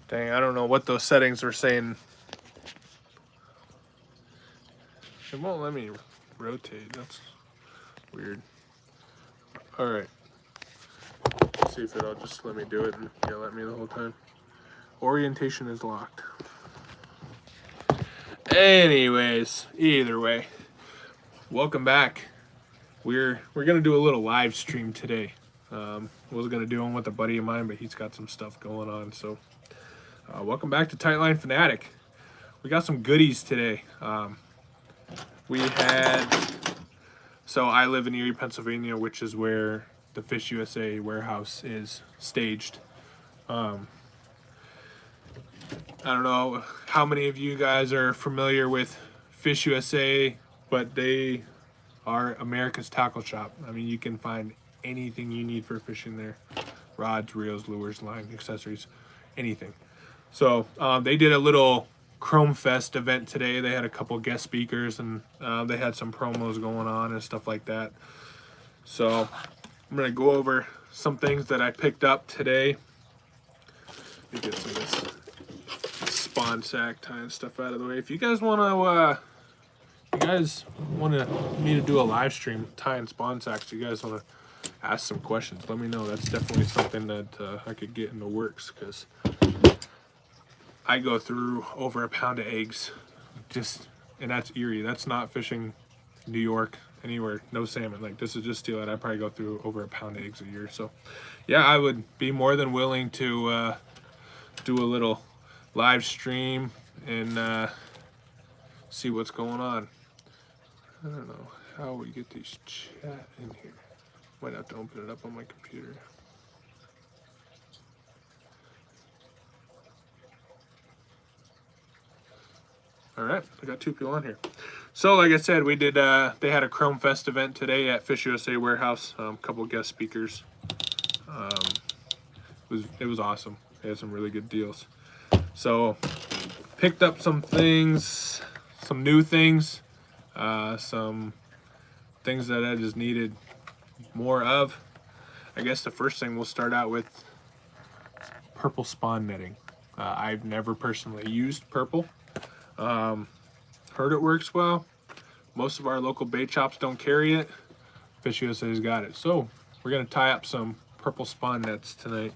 Dang, I don't know what those settings were saying. It won't let me rotate. That's weird. All right. Let's see if it'll just let me do it and yell at me the whole time. Orientation is locked. Anyways, either way, welcome back. We're gonna do a little live stream today. Was gonna do one with a buddy of mine, but he's got some stuff going on. So, welcome back to Tightline Fanatic. We got some goodies today. We had. So I live in Erie, Pennsylvania, which is where the Fish USA warehouse is staged. I don't know how many of you guys are familiar with Fish USA, but they are America's tackle shop. I mean, you can find anything you need for fishing there. Rods, reels, lures, line, accessories, anything. So they did a little Chrome Fest event today. They had a couple guest speakers and they had some promos going on and stuff like that. So I'm gonna go over some things that I picked up today. Let me get some of this spawn sack tying stuff out of the way. If you guys want me to do a live stream tying spawn sacks, you guys want to ask some questions, let me know. That's definitely something that I could get in the works, because I go through over a pound of eggs, and that's Erie. That's not fishing New York, anywhere, no salmon. Like, this is just steelhead. I probably go through over a pound of eggs a year. So yeah, I would be more than willing to do a little live stream and see what's going on. I don't know how we get these chat in here. Might have to open it up on my computer. All right, I got 2 people on here. So like I said, we did. They had a Chrome Fest event today at Fish USA Warehouse. A couple guest speakers. It was awesome. They had some really good deals. So picked up some things, some new things, some things that I just needed more of. I guess the first thing we'll start out with purple spawn netting. I've never personally used purple. Heard it works well. Most of our local bait shops don't carry it. Fish USA's got it. So we're gonna tie up some purple spawn nets tonight,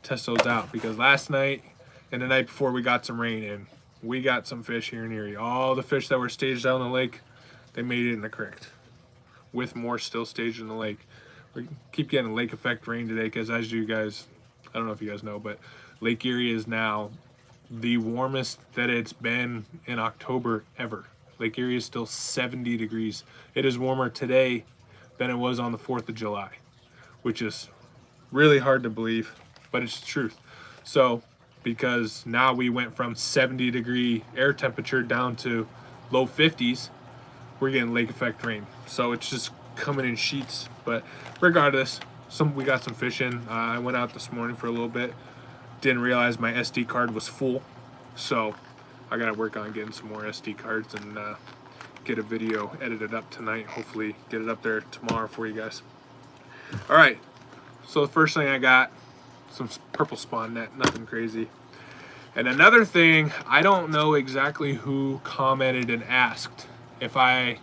test those out, because last night and the night before we got some rain in. We got some fish here in Erie. All the fish that were staged out in the lake, they made it in the creek, with more still staged in the lake. We keep getting lake effect rain today, because as you guys, I don't know if you guys know, but Lake Erie is now the warmest that it's been in October ever. Lake Erie is still 70 degrees. It is warmer today than it was on the 4th of July, which is really hard to believe, but it's the truth. So, because now we went from 70-degree air temperature down to low 50s, we're getting lake effect rain. So it's just coming in sheets. But regardless, we got some fish in. I went out this morning for a little bit. Didn't realize my SD card was full, so I gotta work on getting some more SD cards and get a video edited up tonight. Hopefully get it up there tomorrow for you guys. All right, so the first thing I got, some purple spawn net, nothing crazy. And another thing, I don't know exactly who commented and asked if I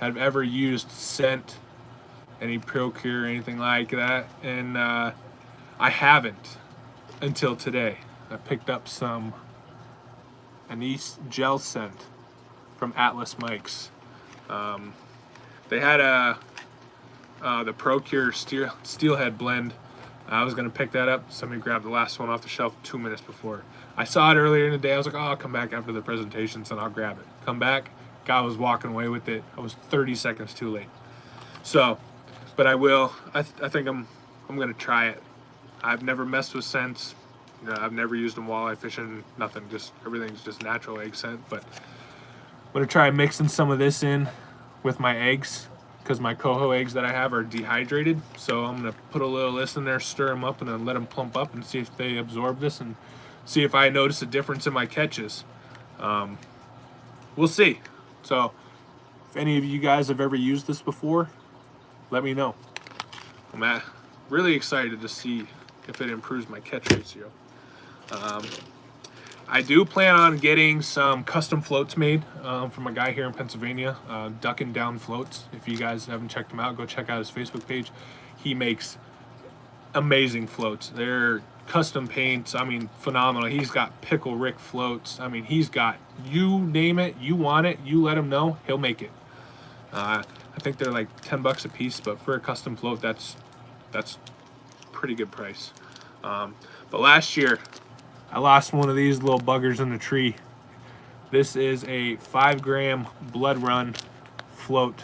have ever used scent, any Procure, anything like that, and I haven't until today. I picked up some anise gel scent from Atlas Mike's. They had the Procure steelhead blend. I was gonna pick that up. Somebody grabbed the last one off the shelf 2 minutes before. I saw it earlier in the day. I was like, oh, I'll come back after the presentations and I'll grab it. Come back, guy was walking away with it. I was 30 seconds too late. So, but I will. I think I'm gonna try it. I've never messed with scents. You know, I've never used them walleye fishing. Nothing. Just everything's just natural egg scent. But I'm gonna try mixing some of this in with my eggs, because my coho eggs that I have are dehydrated. So I'm gonna put a little of this in there, stir them up, and then let them plump up and see if they absorb this and see if I notice a difference in my catches. We'll see. So if any of you guys have ever used this before, let me know. I'm really excited to see if it improves my catch ratio. I do plan on getting some custom floats made from a guy here in Pennsylvania, Ducking Down Floats. If you guys haven't checked him out, go check out his Facebook page. He makes amazing floats. They're custom paints. I mean, phenomenal. He's got Pickle Rick floats. I mean, he's got, you name it, you want it, you let him know, he'll make it. I think they're like 10 bucks a piece, but for a custom float, that's pretty good price. But last year, I lost one of these little buggers in the tree. This is a 5-gram Blood Run float.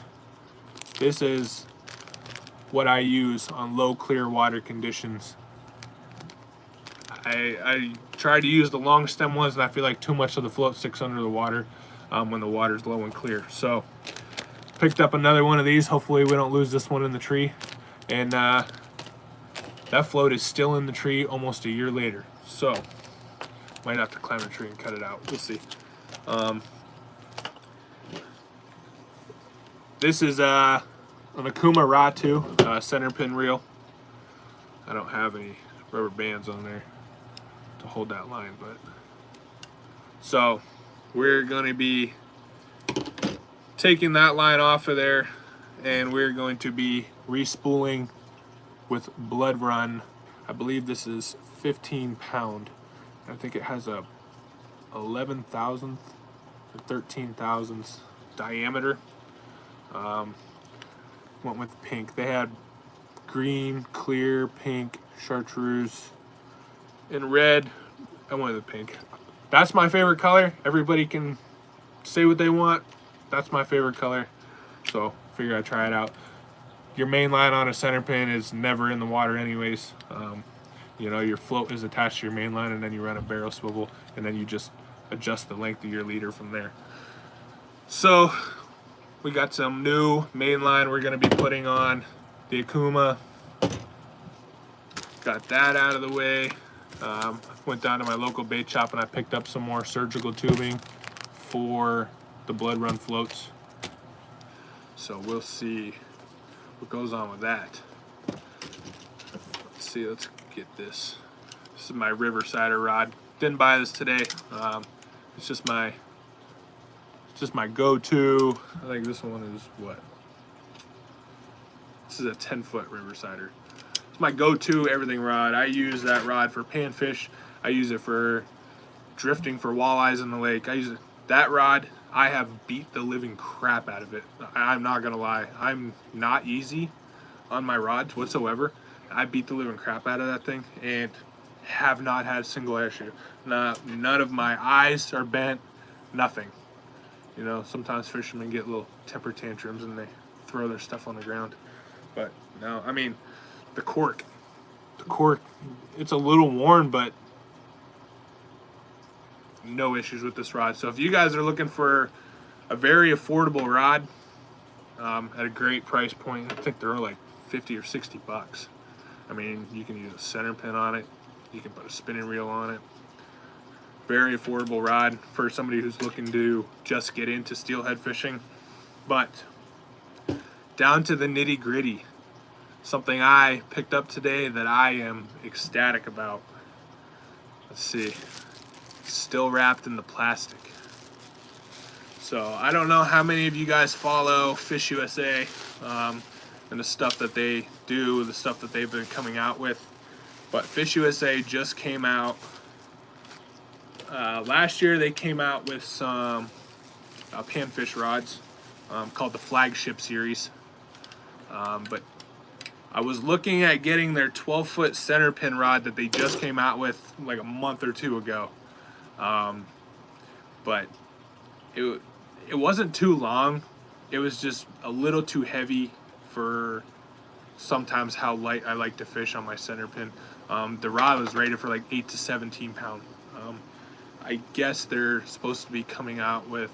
This is what I use on low clear water conditions. I try to use the long stem ones, and I feel like too much of the float sticks under the water when the water's low and clear. So picked up another one of these. Hopefully we don't lose this one in the tree. And that float is still in the tree almost a year later. So might have to climb a tree and cut it out. We'll see. This is an Akuma rod too, centerpin reel. I don't have any rubber bands on there to hold that line, but so we're going to be taking that line off of there, and we're going to be respooling with Blood Run. I believe this is 15 pound. I think it has a 11 thousandth or 13 thousandths diameter. Went with pink. They had green, clear, pink, chartreuse, and red. I went with pink. That's my favorite color. Everybody can say what they want. That's my favorite color. So figure I'd try it out. Your main line on a center pin is never in the water anyways. You know, your float is attached to your main line, and then you run a barrel swivel, and then you just adjust the length of your leader from there. So we got some new main line we're going to be putting on the Akuma. Got that out of the way. Went down to my local bait shop and I picked up some more surgical tubing for the Blood Run floats. So we'll see what goes on with that. Let's see, let's get this. This is my Riversider rod. Didn't buy this today. It's just my go-to. I think this one is what? This is a 10-foot Riversider. It's my go-to everything rod. I use that rod for panfish. I use it for drifting for walleyes in the lake. I use it. That rod, I have beat the living crap out of it. I'm not gonna lie. I'm not easy on my rods whatsoever. I beat the living crap out of that thing and have not had a single issue. None of my eyes are bent, nothing. You know, sometimes fishermen get little temper tantrums and they throw their stuff on the ground. But no, I mean, the cork, it's a little worn, but no issues with this rod. So if you guys are looking for a very affordable rod at a great price point, I think they're like 50 or 60 bucks. I mean, you can use a center pin on it. You can put a spinning reel on it. Very affordable rod for somebody who's looking to just get into steelhead fishing. But down to the nitty gritty. Something I picked up today that I am ecstatic about. Let's see. Still wrapped in the plastic. So I don't know how many of you guys follow Fish USA and the stuff that they do, the stuff that they've been coming out with. But Fish USA just came out. Last year they came out with some panfish rods called the Flagship series. But I was looking at getting their 12-foot center pin rod that they just came out with like a month or two ago. But it wasn't too long. It was just a little too heavy for sometimes how light I like to fish on my center pin. The rod was rated for like 8 to 17 pound. I guess they're supposed to be coming out with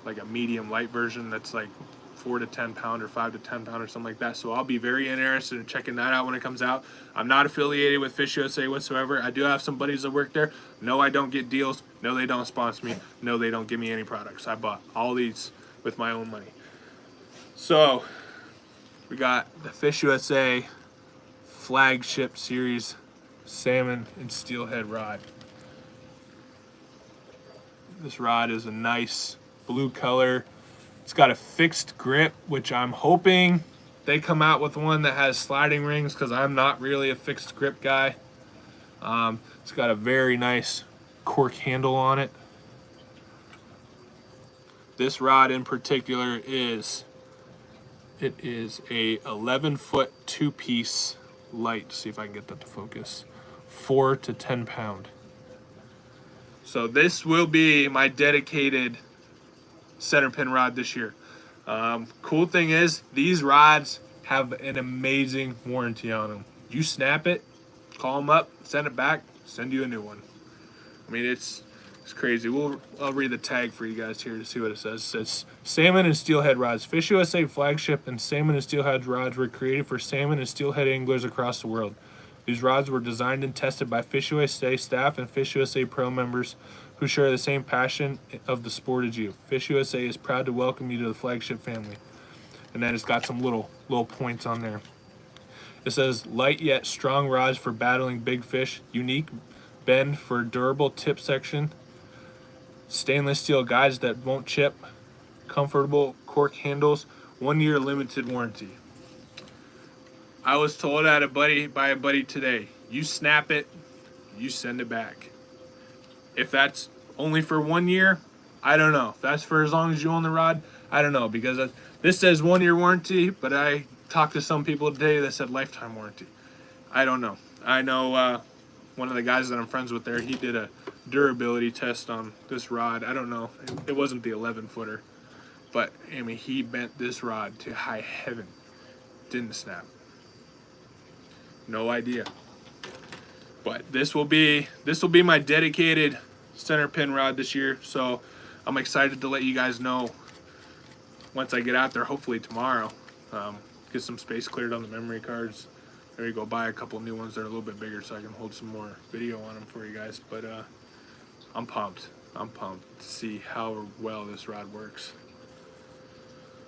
like a medium light version that's like 4 to 10 pound or 5 to 10 pound or something like that. So I'll be very interested in checking that out when it comes out. I'm not affiliated with Fish USA whatsoever. I do have some buddies that work there. No, I don't get deals. No, they don't sponsor me. No, they don't give me any products. I bought all these with my own money. So we got the Fish USA Flagship series salmon and steelhead rod. This rod is a nice blue color. It's got a fixed grip, which I'm hoping they come out with one that has sliding rings, because I'm not really a fixed grip guy. It's got a very nice cork handle on it. This rod in particular is a 11-foot 2-piece light. See if I can get that to focus. 4 to 10 pound. So this will be my dedicated center pin rod this year. Cool thing is, these rods have an amazing warranty on them. You snap it, call them up, send it back, send you a new one. I mean, it's crazy. I'll read the tag for you guys here to see what it says. It says, salmon and steelhead rods. Fish USA flagship and salmon and steelhead rods were created for salmon and steelhead anglers across the world. These rods were designed and tested by Fish USA staff and Fish USA Pro members who share the same passion of the sport as you. Fish USA is proud to welcome you to the flagship family. And then it's got some little points on there. It says, light yet strong rods for battling big fish, unique bend for durable tip section, stainless steel guides that won't chip, comfortable cork handles, 1-year limited warranty. I was told by a buddy today, you snap it, you send it back. If that's only for 1 year, I don't know. If that's for as long as you own the rod, I don't know, because this says 1-year warranty, but I talked to some people today that said lifetime warranty. I don't know. I know one of the guys that I'm friends with there, he did a durability test on this rod. I don't know. It wasn't the 11-footer, but I mean, he bent this rod to high heaven. Didn't snap. No idea. But this will be my dedicated center pin rod this year. So I'm excited to let you guys know once I get out there, hopefully tomorrow. Get some space cleared on the memory cards. There you go, buy a couple new ones that are a little bit bigger so I can hold some more video on them for you guys. But I'm pumped. I'm pumped to see how well this rod works.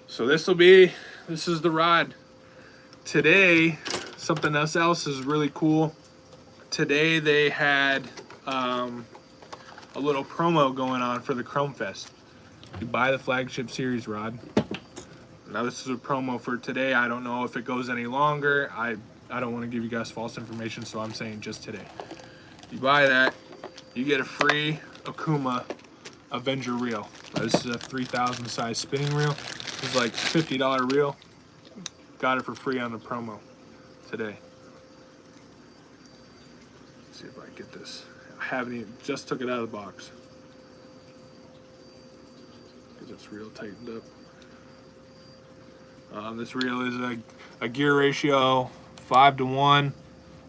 So this is the rod. Today, something else is really cool. Today they had a little promo going on for the Chrome Fest. You buy the flagship series rod. Now this is a promo for today. I don't know if it goes any longer. I don't want to give you guys false information, so I'm saying just today. You buy that, you get a free Okuma Avenger reel. This is a 3,000 size spinning reel. This is like $50 reel. Got it for free on the promo today. Let's see if I can get this. I haven't even, just took it out of the box because it's real tightened up. This reel is a gear ratio 5 to 1.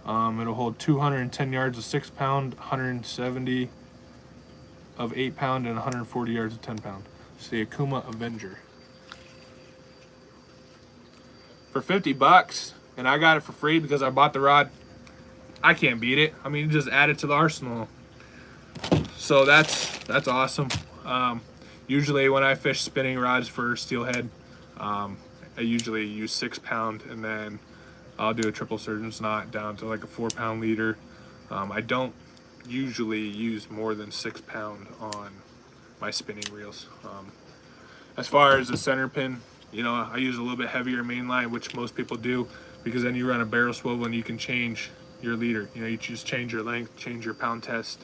It'll hold 210 yards of 6 pound, 170 of 8 pound, and 140 yards of 10 pound. It's the Okuma Avenger. For $50, and I got it for free because I bought the rod. I can't beat it. I mean, just add it to the arsenal. So that's awesome. Usually when I fish spinning rods for steelhead, I usually use 6 pound, and then I'll do a triple surgeon's knot down to like a 4 pound leader. I don't usually use more than 6 pound on my spinning reels. As far as the center pin, you know, I use a little bit heavier main line, which most people do, because then you run a barrel swivel and you can change your leader. You know, you just change your length, change your pound test.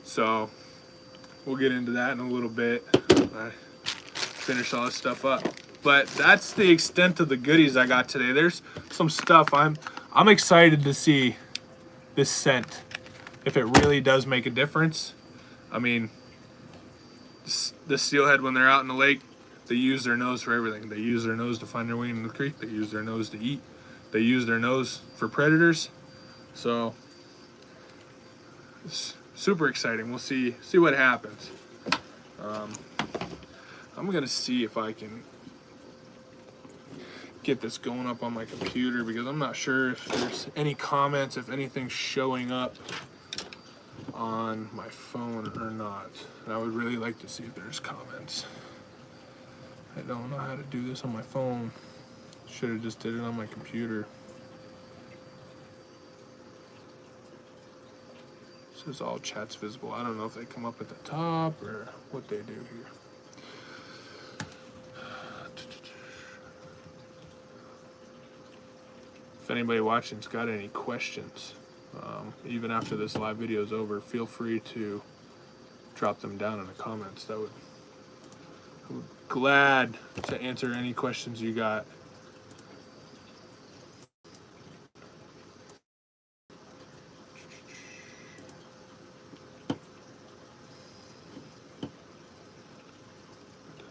So we'll get into that in a little bit. I finish all this stuff up. But that's the extent of the goodies I got today. There's some stuff I'm excited to see this scent, if it really does make a difference. I mean, the steelhead, when they're out in the lake, they use their nose for everything. They use their nose to find their way in the creek. They use their nose to eat. They use their nose for predators. So it's super exciting. We'll see what happens. I'm gonna see if I can get this going up on my computer, because I'm not sure if there's any comments, if anything's showing up on my phone or not. And I would really like to see if there's comments. I don't know how to do this on my phone. Should have just did it on my computer. So is all chats visible. I don't know if they come up at the top or what they do here. If anybody watching's got any questions, even after this live video is over, feel free to drop them down in the comments. I would glad to answer any questions you got.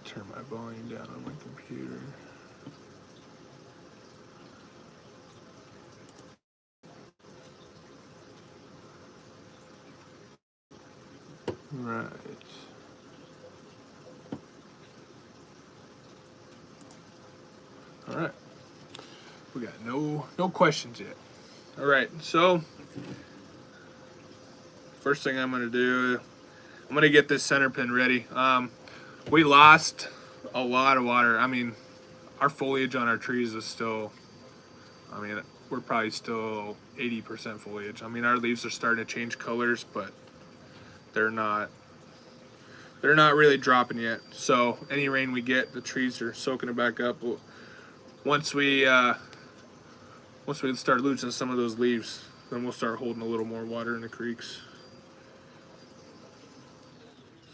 Turn my volume down on my computer. Right. All right. We got no questions yet. All right. So first thing I'm gonna do, I'm gonna get this center pin ready. We lost a lot of water. I mean, our foliage on our trees is still, I mean, we're probably still 80% foliage. I mean, our leaves are starting to change colors, but they're not really dropping yet. So any rain we get, the trees are soaking it back up. Once we start losing some of those leaves, then we'll start holding a little more water in the creeks.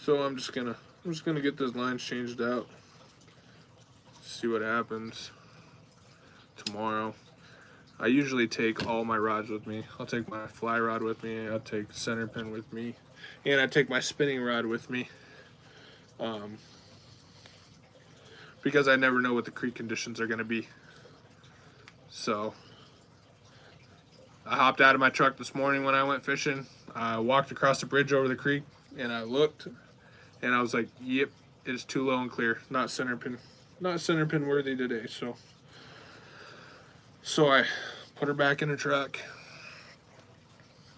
So I'm just gonna get those lines changed out. See what happens tomorrow. I usually take all my rods with me. I'll take my fly rod with me, I'll take center pin with me, and I take my spinning rod with me. Because I never know what the creek conditions are gonna be. So I hopped out of my truck this morning when I went fishing. I walked across the bridge over the creek and I looked and I was like, yep, it is too low and clear. Not center pin worthy today. So I put her back in the truck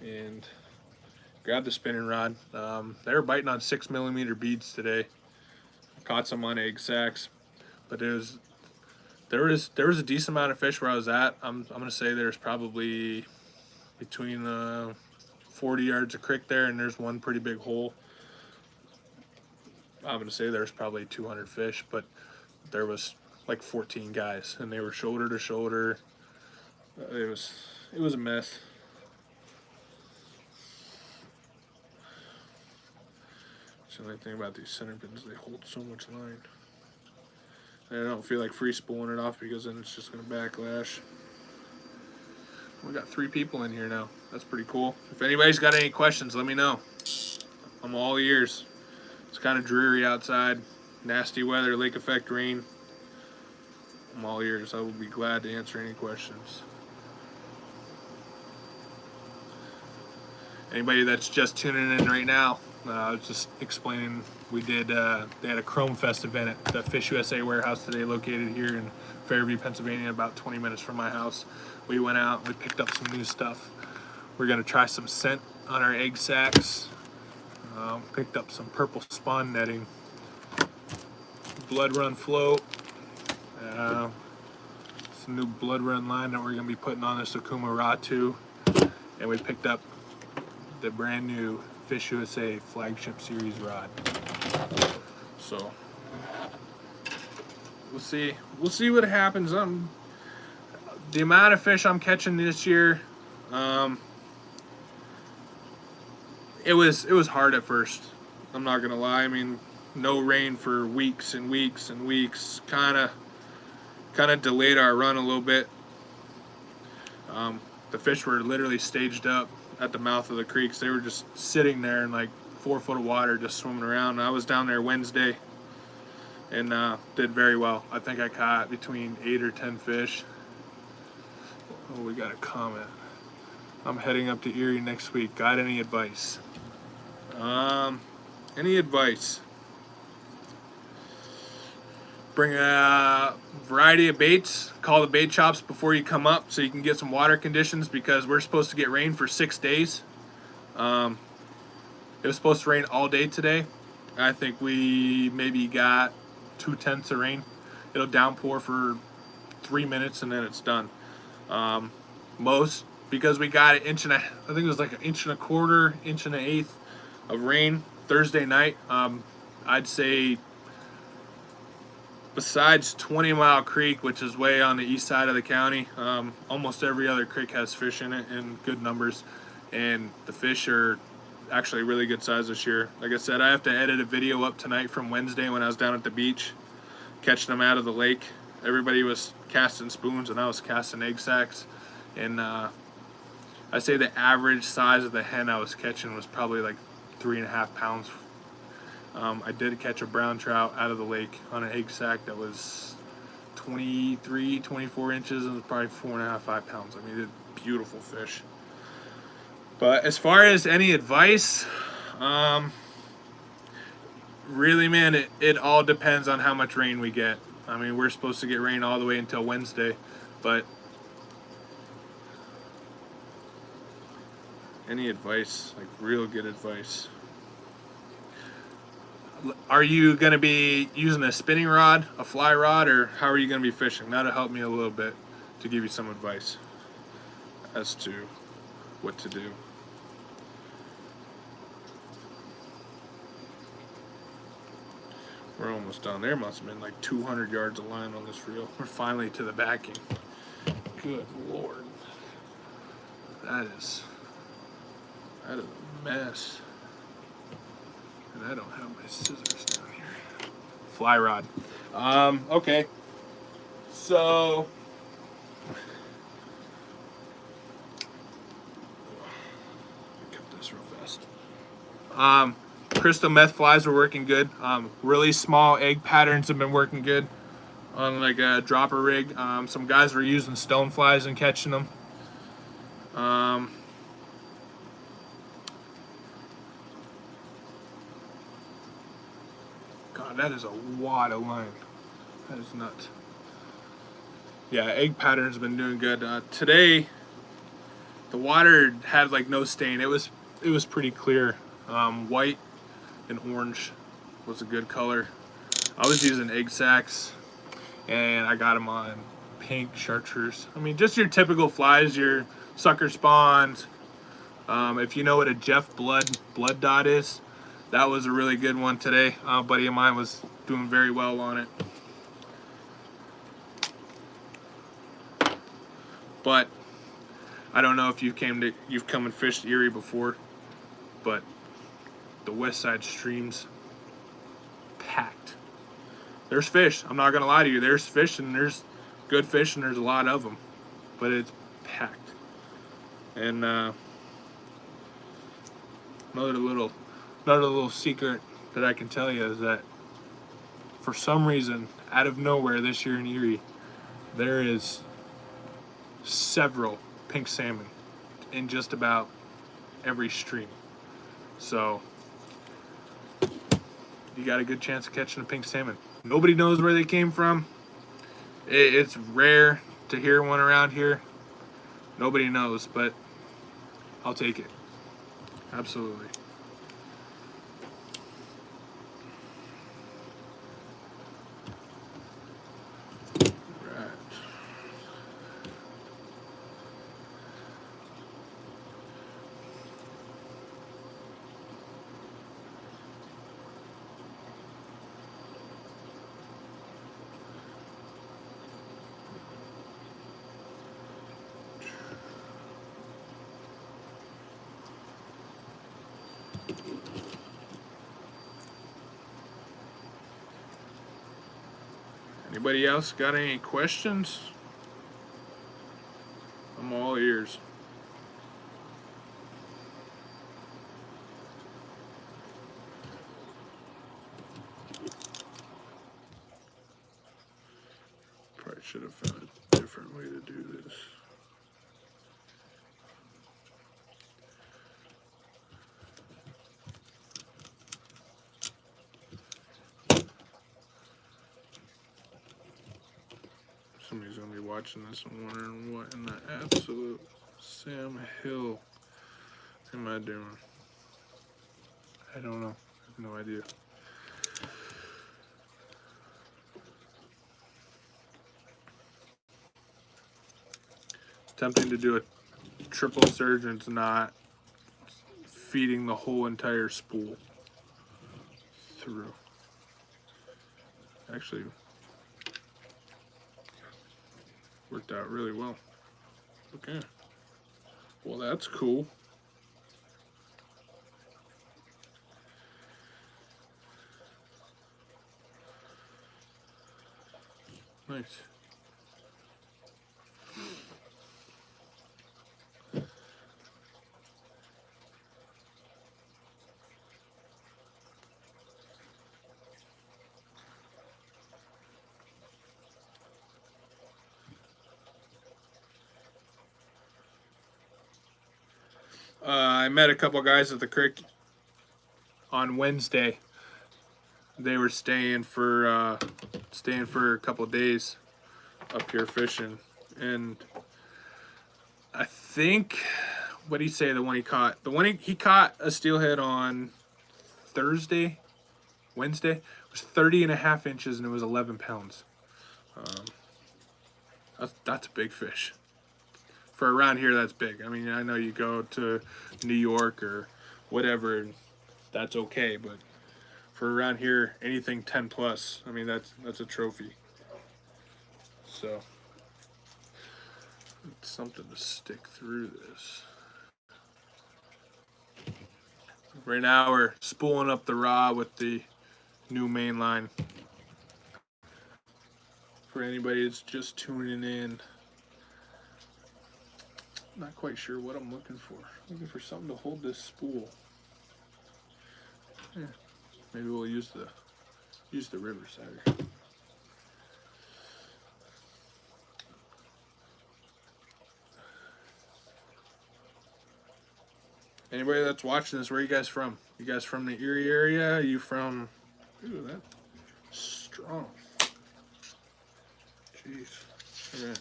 and grabbed the spinning rod. They were biting on 6mm beads today. Caught some on egg sacks, but there was a decent amount of fish where I was at. I'm gonna say there's probably between 40 yards of creek there, and there's one pretty big hole. I'm gonna say there's probably 200 fish, but there was like 14 guys, and they were shoulder to shoulder. It was a mess. The only thing about these center pins, they hold so much line. And I don't feel like free spooling it off because then it's just gonna backlash. We got 3 people in here now. That's pretty cool. If anybody's got any questions, let me know. I'm all ears. It's kind of dreary outside. Nasty weather, lake effect rain. I'm all ears. I will be glad to answer any questions. Anybody that's just tuning in right now, I was just explaining, they had a Chrome Fest event at the Fish USA warehouse today, located here in Fairview, Pennsylvania, about 20 minutes from my house. We went out and we picked up some new stuff. We're gonna try some scent on our egg sacks. Picked up some purple spawn netting, blood run float, some new blood run line that we're gonna be putting on this Okuma Raw 2, and we picked up the brand new Fish USA flagship series rod. So we'll see what happens. The amount of fish I'm catching this year, it was hard at first. I'm not gonna lie. I mean, no rain for weeks and weeks and weeks kind of delayed our run a little bit. The fish were literally staged up at the mouth of the creeks. They were just sitting there in like 4 foot of water, just swimming around. I was down there Wednesday and did very well. I think I caught between 8 or 10 fish. Oh, we got a comment. I'm heading up to Erie next week. Got any advice? Any advice? Bring a variety of baits. Call the bait shops before you come up so you can get some water conditions, because we're supposed to get rain for 6 days. It was supposed to rain all day today. I think we maybe got 2/10 of rain. It'll downpour for 3 minutes and then it's done. Most because we got an inch and a, I think it was like an inch and a quarter, inch and an eighth of rain Thursday night. I'd say besides 20 Mile Creek, which is way on the east side of the county, almost every other creek has fish in it in good numbers, and the fish are actually really good size this year. Like I said, I have to edit a video up tonight from Wednesday when I was down at the beach catching them out of the lake. Everybody was casting spoons and I was casting egg sacks, and I say the average size of the hen I was catching was probably like 3.5 pounds. I did catch a brown trout out of the lake on an egg sack that was 23, 24 inches, and it was probably 4.5, 5 pounds. I mean, they're beautiful fish. But as far as any advice, really, man, it all depends on how much rain we get. I mean, we're supposed to get rain all the way until Wednesday, but any advice, like real good advice. Are you going to be using a spinning rod, a fly rod, or how are you going to be fishing? That'll help me a little bit to give you some advice as to what to do. We're almost done. There must have been like 200 yards of line on this reel. We're finally to the backing. Good Lord. That is a mess. And I don't have my scissors down here. Fly rod. Okay. So cut this real fast. Crystal meth flies are working good. Really small egg patterns have been working good on like a dropper rig. Some guys were using stone flies and catching them. God, that is a wad of line. That is nuts. Yeah, egg patterns have been doing good. Today, the water had like no stain. It was pretty clear. White and orange was a good color. I was using egg sacks, and I got them on pink chartreuse. I mean, just your typical flies, your sucker spawns. If you know what a Jeff blood dot is, that was a really good one today. A buddy of mine was doing very well on it. But I don't know if you've come and fished Erie before, but the west side streams packed. There's fish. I'm not gonna lie to you. There's fish, and there's good fish, and there's a lot of them, but it's packed. And another little secret that I can tell you is that for some reason, out of nowhere this year in Erie, there is several pink salmon in just about every stream. So you got a good chance of catching a pink salmon. Nobody knows where they came from. It's rare to hear one around here. Nobody knows, but I'll take it. Absolutely. Right. Anybody else got any questions? I'm all ears. Probably should have found a different way to do this. Somebody's gonna be watching this and wondering what in the absolute Sam Hill am I doing? I don't know. I have no idea. Attempting to do a triple surgeon's not feeding the whole entire spool through. Actually worked out really well. Okay. Well, that's cool. Nice. I met a couple guys at the creek on Wednesday. They were staying for a couple days up here fishing, and I think, what did he say? The one he caught, he caught a steelhead on Wednesday. It was 30.5 inches and it was 11 pounds. That's a big fish. For around here, that's big. I mean, I know you go to New York or whatever, and that's okay, but for around here, anything 10 plus, I mean, that's a trophy. So it's something to stick through this. Right now, we're spooling up the rod with the new main line. For anybody that's just tuning in, not quite sure what I'm looking for. Looking for something to hold this spool. Yeah, maybe we'll use the Riverside. Anybody that's watching this, where are you guys from? You guys from the Erie area? Are you from? Ooh, that's strong. Jeez. All right.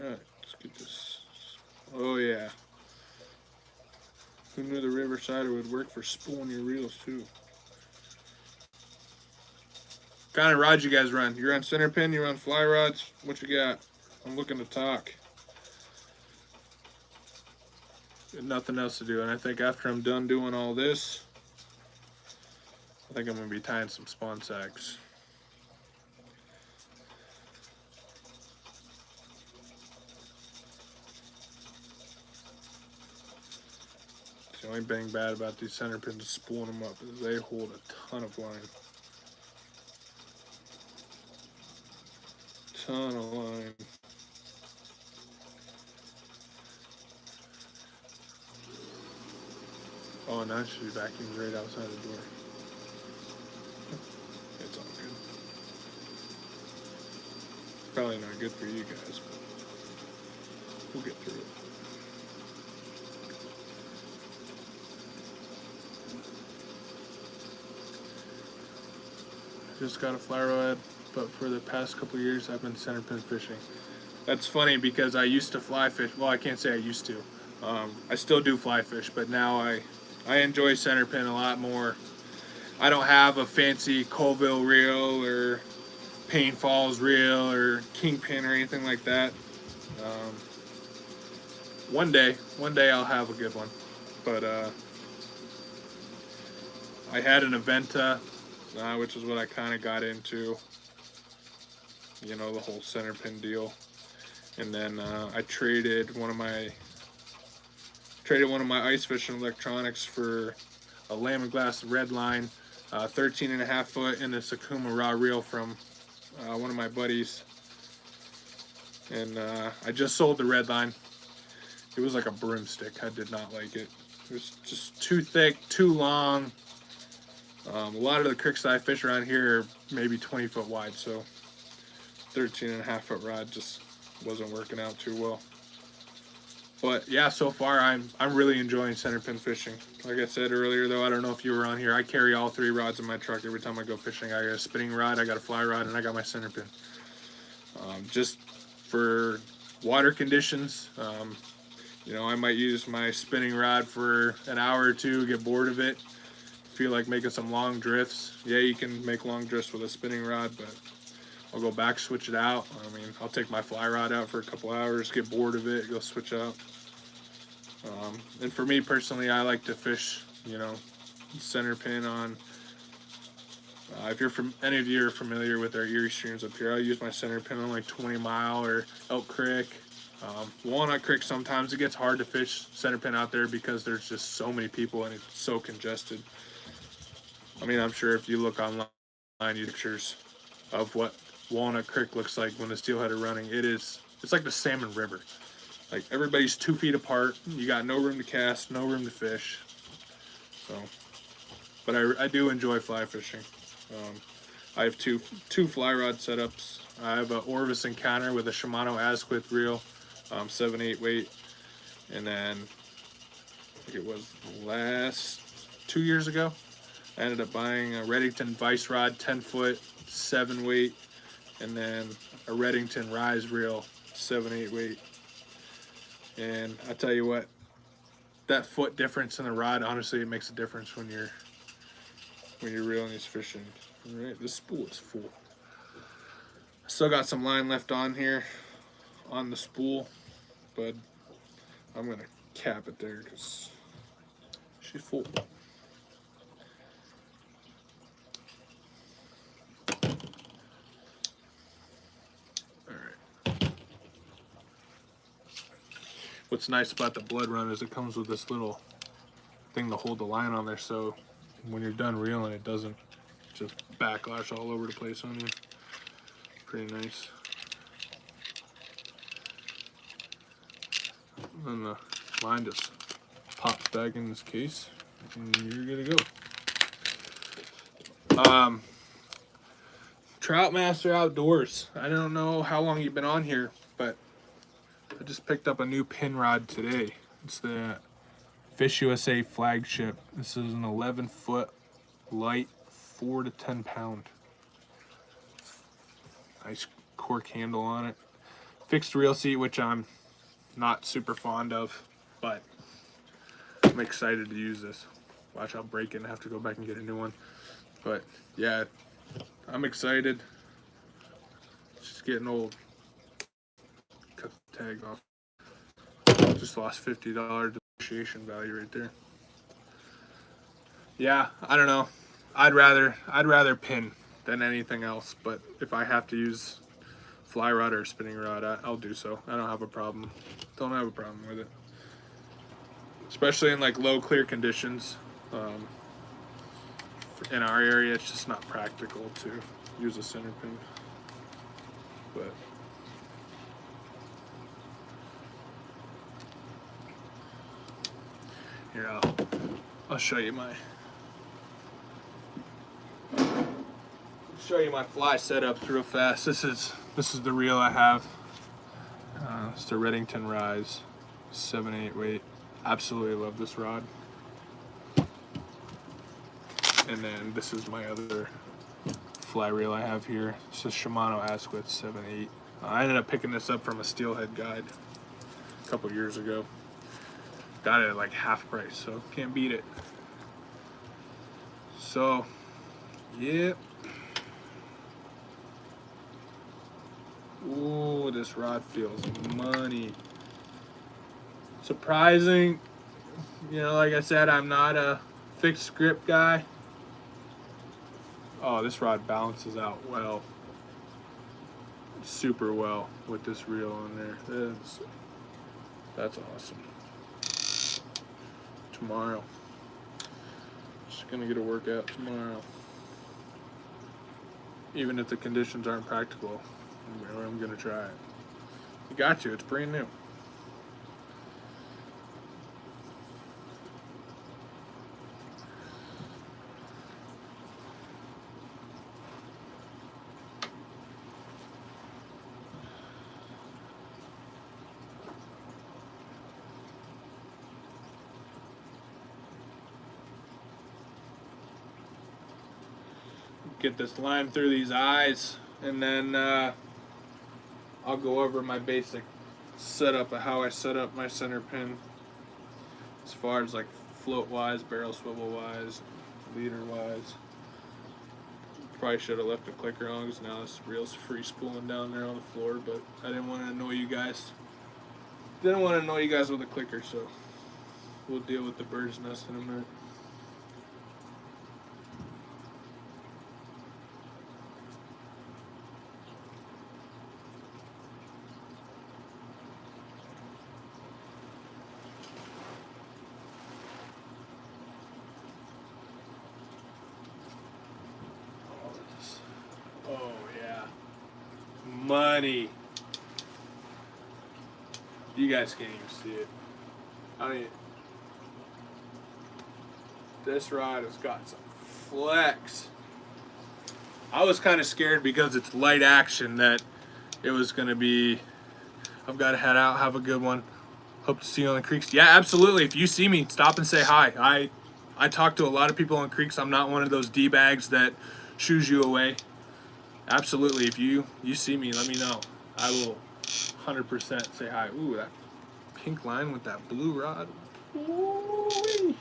Right, let's get this. Oh yeah. Who knew the Riverside would work for spooling your reels too? What kind of rods you guys run? You run centerpin, you run fly rods? What you got? I'm looking to talk. Got nothing else to do, and I think after I'm done doing all this, I think I'm gonna be tying some spawn sacks. The only thing bad about these centerpins is spooling them up is they hold a ton of line. Ton of line. Oh, now she's vacuuming right outside the door. It's all good. Probably not good for you guys, but we'll get through it. Just got a fly rod, but for the past couple of years I've been centerpin fishing. That's funny because I used to fly fish. Well, I can't say I used to. I still do fly fish, but now I enjoy centerpin a lot more. I don't have a fancy Colville reel or Payne Falls reel or Kingpin or anything like that. One day I'll have a good one. But I had an Aventa, which is what I kind of got into, you know, the whole centerpin deal. And then I traded one of my ice fishing electronics for a Lamb and Glass Redline, 13.5 foot, and a Sakuma raw reel from one of my buddies. And I just sold the Redline. It was like a broomstick. I did not like it. It was just too thick, too long. A lot of the creeks that I fish around here are maybe 20 foot wide, so 13.5 foot rod just wasn't working out too well. But yeah, so far I'm really enjoying centerpin fishing. Like I said earlier, though, I don't know if you were on here, I carry all 3 rods in my truck every time I go fishing. I got a spinning rod, I got a fly rod, and I got my centerpin. Just for water conditions, you know, I might use my spinning rod for an hour or two, get bored of it, feel like making some long drifts, yeah, you can make long drifts with a spinning rod, but I'll go back, switch it out. I mean, I'll take my fly rod out for a couple hours, get bored of it, go switch out. And for me personally, I like to fish, you know, center pin on. If you're from any of you are familiar with our Erie streams up here, I use my center pin on like 20 Mile or Elk Creek. Walnut Creek, sometimes it gets hard to fish center pin out there because there's just so many people and it's so congested. I mean, I'm sure if you look online, you pictures of what Walnut Creek looks like when the steelhead are running. It's like the salmon river. Like everybody's 2 feet apart. You got no room to cast, no room to fish. So, but I do enjoy fly fishing. I have two fly rod setups. I have an Orvis Encounter with a Shimano Asquith reel, 7/8 weight, and then I think it was last 2 years ago, I ended up buying a Reddington Vice Rod 10-foot, 7 weight, and then a Reddington Rise reel, 7/8 weight. And I tell you what, that foot difference in the rod, honestly, it makes a difference when you're reeling these fish in. All right, this spool is full. I still got some line left on here on the spool, but I'm gonna cap it there because she's full. All right. What's nice about the blood run is it comes with this little thing to hold the line on there, so when you're done reeling, it doesn't just backlash all over the place on you. Pretty nice. And the line just pops back in this case, and you're good to go. Troutmaster Outdoors. I don't know how long you've been on here, but I just picked up a new pin rod today. It's the Fish USA flagship. This is an 11-foot light, 4 to 10 pound. Nice cork handle on it. Fixed reel seat, which I'm not super fond of, but I'm excited to use this. Watch, I'll break it and have to go back and get a new one. But yeah, I'm excited. It's just getting old. Cut the tag off. Just lost $50 depreciation value right there. Yeah, I don't know. I'd rather pin than anything else, but if I have to use fly rod or spinning rod, I'll do so. I don't have a problem. Don't have a problem with it. Especially in like low clear conditions. In our area, it's just not practical to use a center pin. But here, I'll show you my fly setup real fast. This is the reel I have. It's the Reddington Rise 7/8 weight. Absolutely love this rod. And then this is my other fly reel I have here. It's a Shimano Asquith 7/8. I ended up picking this up from a steelhead guide a couple years ago. Got it at like half price, so can't beat it. So, yep. Ooh, this rod feels money. Surprising, you know, like I said, I'm not a fixed grip guy. Oh, this rod balances out well. Super well with this reel on there. That's awesome. Tomorrow. Just gonna get a workout tomorrow. Even if the conditions aren't practical, I'm gonna try it. You got to, it's brand new. Get this line through these eyes, and then I'll go over my basic setup of how I set up my center pin as far as like float wise, barrel swivel wise, leader wise. Probably should have left the clicker on because now this reel's free spooling down there on the floor, but I didn't want to annoy you guys. Didn't want to annoy you guys with the clicker, so we'll deal with the bird's nest in a minute. Oh yeah, money. You guys can't even see it. I mean, this rod has got some flex. I was kind of scared because it's light action that it was gonna be, I've got to head out, have a good one. Hope to see you on the creeks. Yeah, absolutely. If you see me, stop and say hi. I talk to a lot of people on creeks. I'm not one of those D-bags that shoos you away. Absolutely. If you see me, let me know. I will 100% say hi. Ooh, that pink line with that blue rod. Ooh-wee.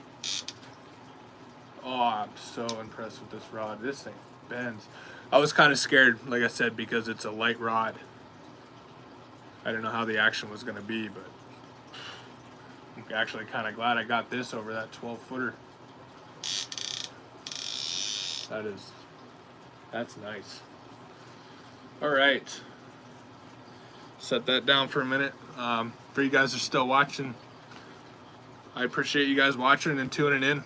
Oh, I'm so impressed with this rod. This thing bends. I was kind of scared, like I said, because it's a light rod. I didn't know how the action was going to be, but I'm actually kind of glad I got this over that 12-footer. That's nice. All right. Set that down for a minute. For you guys who are still watching, I appreciate you guys watching and tuning in.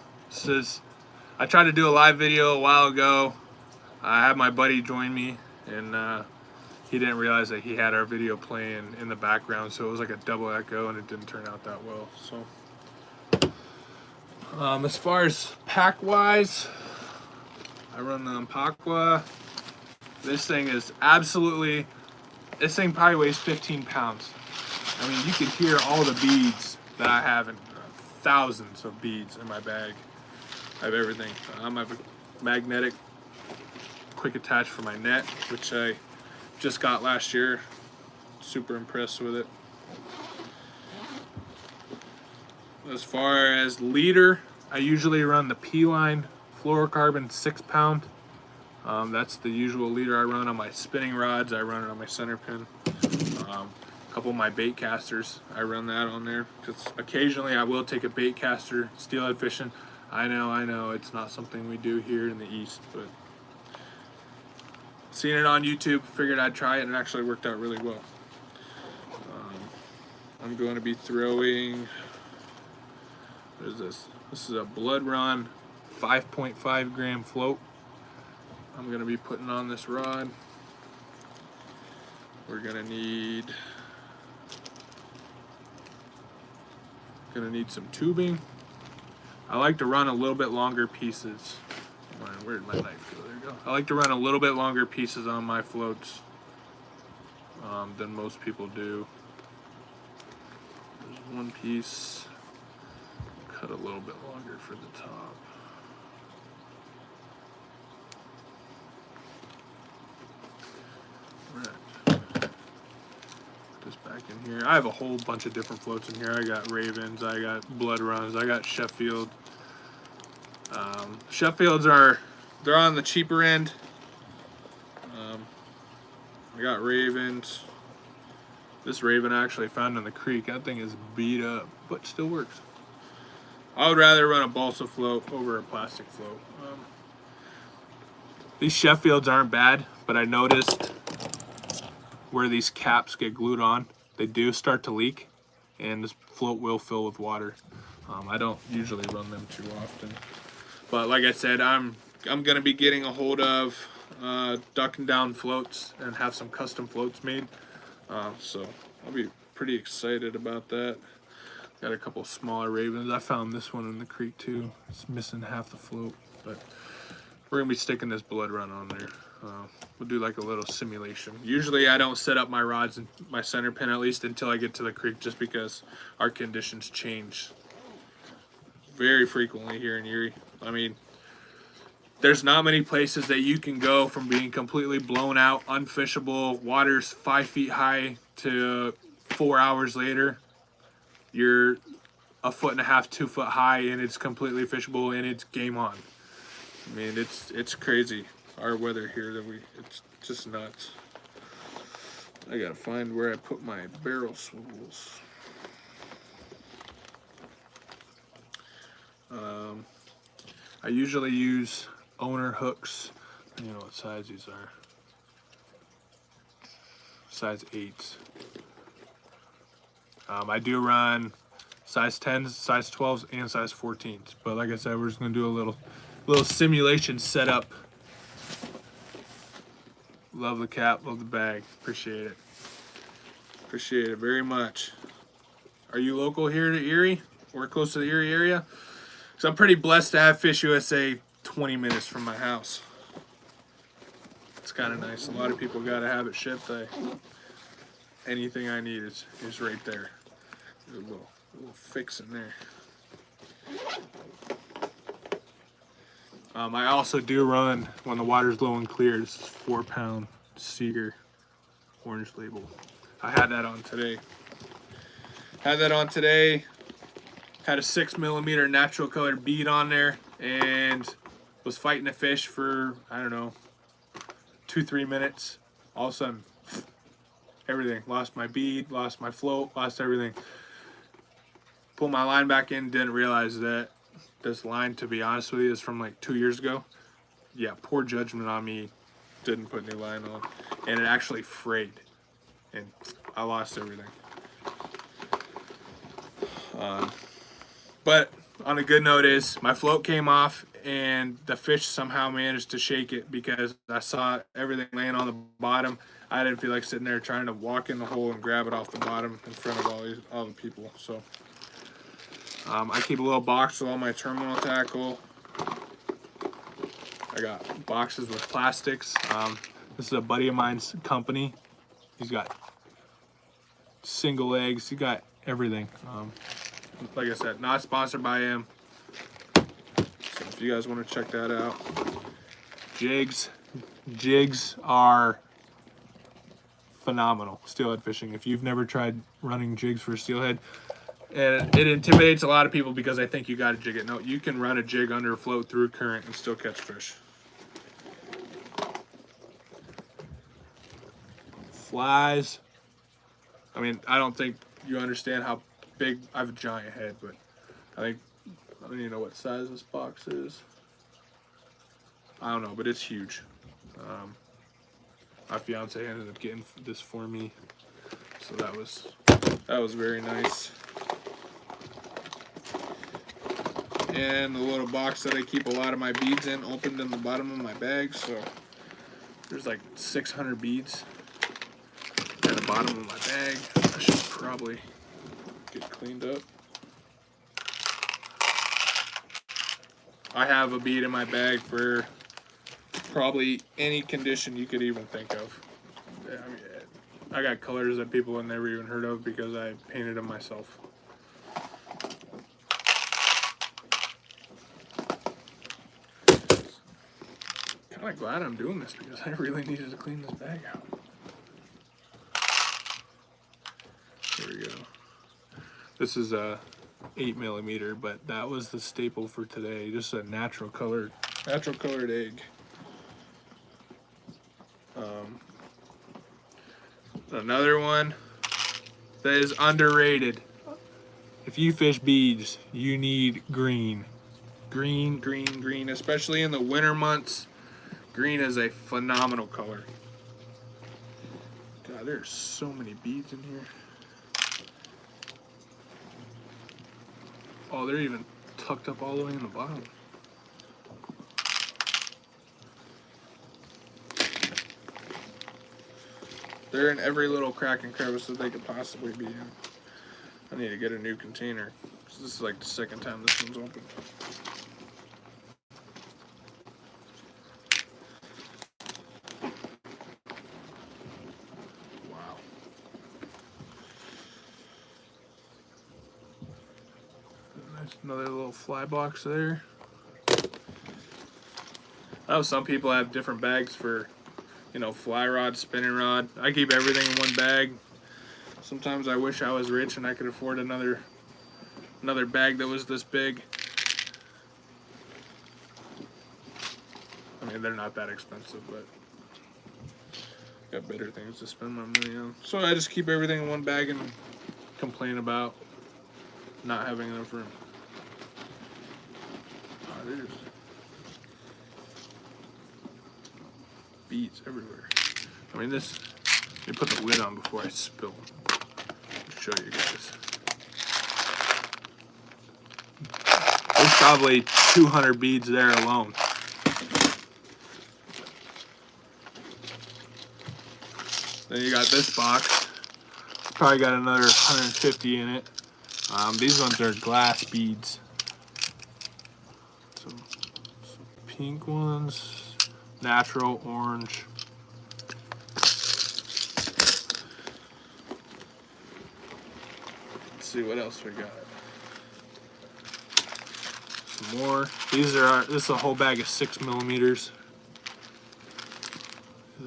I tried to do a live video a while ago. I had my buddy join me, and he didn't realize that he had our video playing in the background, so it was like a double echo, and it didn't turn out that well. So, as far as pack wise, I run the Ampaqua. This thing is absolutely. This thing probably weighs 15 pounds. I mean, you can hear all the beads that I have, in thousands of beads in my bag. I have everything. I have a magnetic quick attach for my net, which I just got last year. Super impressed with it. As far as leader, I usually run the P-line fluorocarbon 6-pound. That's the usual leader I run on my spinning rods. I run it on my centerpin. A couple of my bait casters, I run that on there. Because occasionally I will take a bait caster steelhead fishing. I know, it's not something we do here in the East, but seen it on YouTube, figured I'd try it, and it actually worked out really well. I'm going to be throwing, what is this? This is a Blood Run 5.5 gram float. I'm going to be putting on this rod. We're going to need some tubing. I like to run a little bit longer pieces. Where did my knife go? There you go. I like to run a little bit longer pieces on my floats than most people do. There's one piece. Cut a little bit longer for the top. Right. Put this back in here. I have a whole bunch of different floats in here. I got Ravens, I got Blood Runs, I got Sheffield. Sheffields they're on the cheaper end. I got Ravens. This Raven I actually found in the creek. That thing is beat up, but still works. I would rather run a balsa float over a plastic float. These Sheffields aren't bad, but I noticed where these caps get glued on, they do start to leak, and this float will fill with water. I don't usually run them too often, but like I said, I'm gonna be getting a hold of duck and down floats and have some custom floats made. So I'll be pretty excited about that. Got a couple smaller Ravens. I found this one in the creek too. It's missing half the float, but we're gonna be sticking this Blood Run on there. We'll do like a little simulation. Usually I don't set up my rods and my center pin, at least until I get to the creek, just because our conditions change very frequently here in Erie. I mean, there's not many places that you can go from being completely blown out, unfishable, water's 5 feet high, to 4 hours later, you're 1.5 feet, 2 foot high, and it's completely fishable and it's game on. I mean, it's crazy. Our weather here it's just nuts. I gotta find where I put my barrel swivels. I usually use owner hooks. You know what size these are. Size 8s. I do run size 10s, size 12s, and size 14s. But like I said, we're just gonna do a little simulation setup. Love the cap, love the bag. Appreciate it. Appreciate it very much. Are you local here to Erie or close to the Erie area? So I'm pretty blessed to have Fish USA 20 minutes from my house. It's kind of nice. A lot of people gotta have it shipped. Anything I need is right there. There's a little fix in there. I also do run, when the water's low and clear, this is 4-pound Seeger orange label. I had that on today. Had a 6mm natural colored bead on there, and was fighting a fish for, I don't know, 2-3 minutes. All of a sudden, everything. Lost my bead, lost my float, lost everything. Pulled my line back in, didn't realize that this line, to be honest with you, is from like 2 years ago. Yeah, poor judgment on me. Didn't put new line on. And it actually frayed. And I lost everything. But on a good note is, my float came off and the fish somehow managed to shake it because I saw everything laying on the bottom. I didn't feel like sitting there trying to walk in the hole and grab it off the bottom in front of all the people. So I keep a little box with all my terminal tackle. I got boxes with plastics. This is a buddy of mine's company. He's got single legs. He got everything. Like I said, not sponsored by him. So if you guys want to check that out, jigs are phenomenal. Steelhead fishing. If you've never tried running jigs for steelhead, and it intimidates a lot of people because I think you got to jig it. No, you can run a jig under a float through current and still catch fish. Flies. I mean, I don't think you understand how big. I have a giant head, but I don't even know what size this box is. I don't know, but it's huge. My fiance ended up getting this for me, so that was very nice. And the little box that I keep a lot of my beads in, opened in the bottom of my bag, so there's like 600 beads at the bottom of my bag. I should probably get cleaned up. I have a bead in my bag for probably any condition you could even think of. I mean, I got colors that people have never even heard of because I painted them myself. Kind of glad I'm doing this because I really needed to clean this bag out. Here we go. This is a 8mm, but that was the staple for today. Just a natural colored egg. Another one that is underrated. If you fish beads, you need green. Green, especially in the winter months. Green is a phenomenal color. God, there's so many beads in here. Oh, they're even tucked up all the way in the bottom. They're in every little crack and crevice that they could possibly be in. I need to get a new container. This is like the second time this one's open. Wow. Nice, another little fly box there. I know some people have different bags for, you know, fly rod, spinning rod. I keep everything in one bag. Sometimes I wish I was rich and I could afford another bag that was this big. I mean, they're not that expensive, but got better things to spend my money on. So I just keep everything in one bag and complain about not having enough room. Oh, there's beads everywhere. I mean, this, let me put the lid on before I spill. I'll show you guys. There's probably 200 beads there alone. Then you got this box. It's probably got another 150 in it. These ones are glass beads. Some pink ones, natural orange. Let's see what else we got. Some more. This is a whole bag of 6mm. These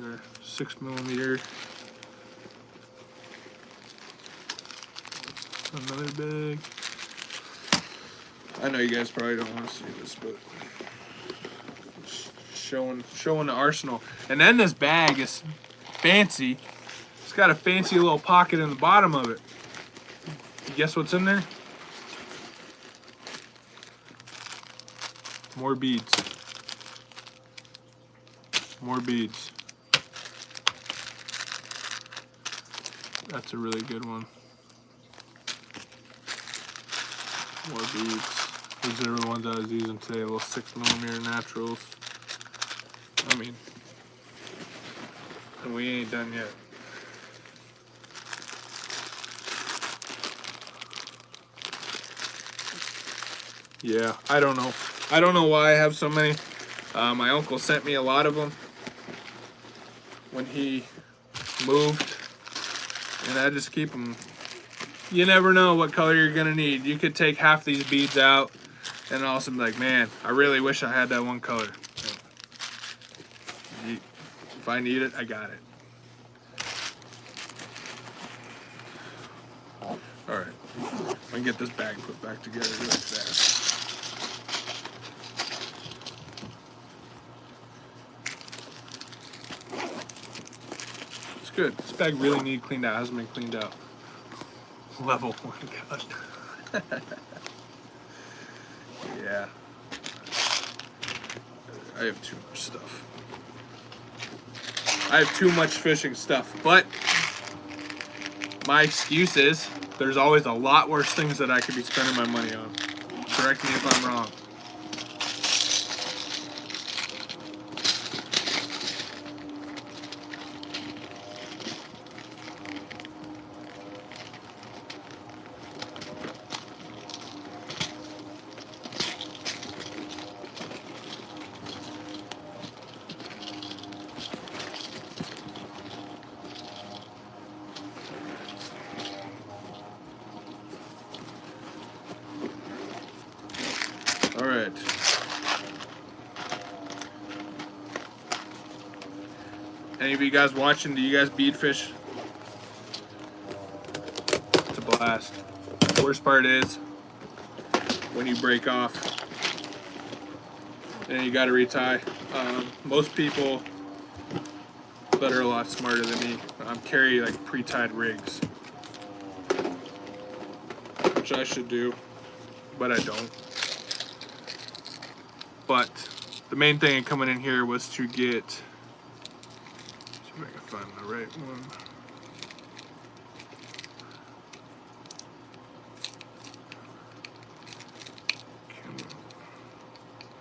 are 6mm. Another bag. I know you guys probably don't want to see this, but showing the arsenal. And then this bag is fancy. It's got a fancy little pocket in the bottom of it. Guess what's in there? More beads. More beads. That's a really good one. More beads. These are the ones I was using today, little 6mm naturals. I mean, and we ain't done yet. Yeah, I don't know. I don't know why I have so many. My uncle sent me a lot of them when he moved, and I just keep them. You never know what color you're gonna need. You could take half these beads out and also be like, man, I really wish I had that one color. If I need it, I got it. Alright, I'm gonna get this bag put back together really fast. It's good. This bag really needs cleaned out. It hasn't been cleaned out. Level 1 gun. Yeah. I have too much stuff. I have too much fishing stuff, but my excuse is there's always a lot worse things that I could be spending my money on. Correct me if I'm wrong. All right. Any of you guys watching, do you guys bead fish? It's a blast. The worst part is when you break off and you gotta retie. Most people that are a lot smarter than me carry like pre-tied rigs, which I should do, but I don't. But the main thing coming in here was to get, see if I can find the right one.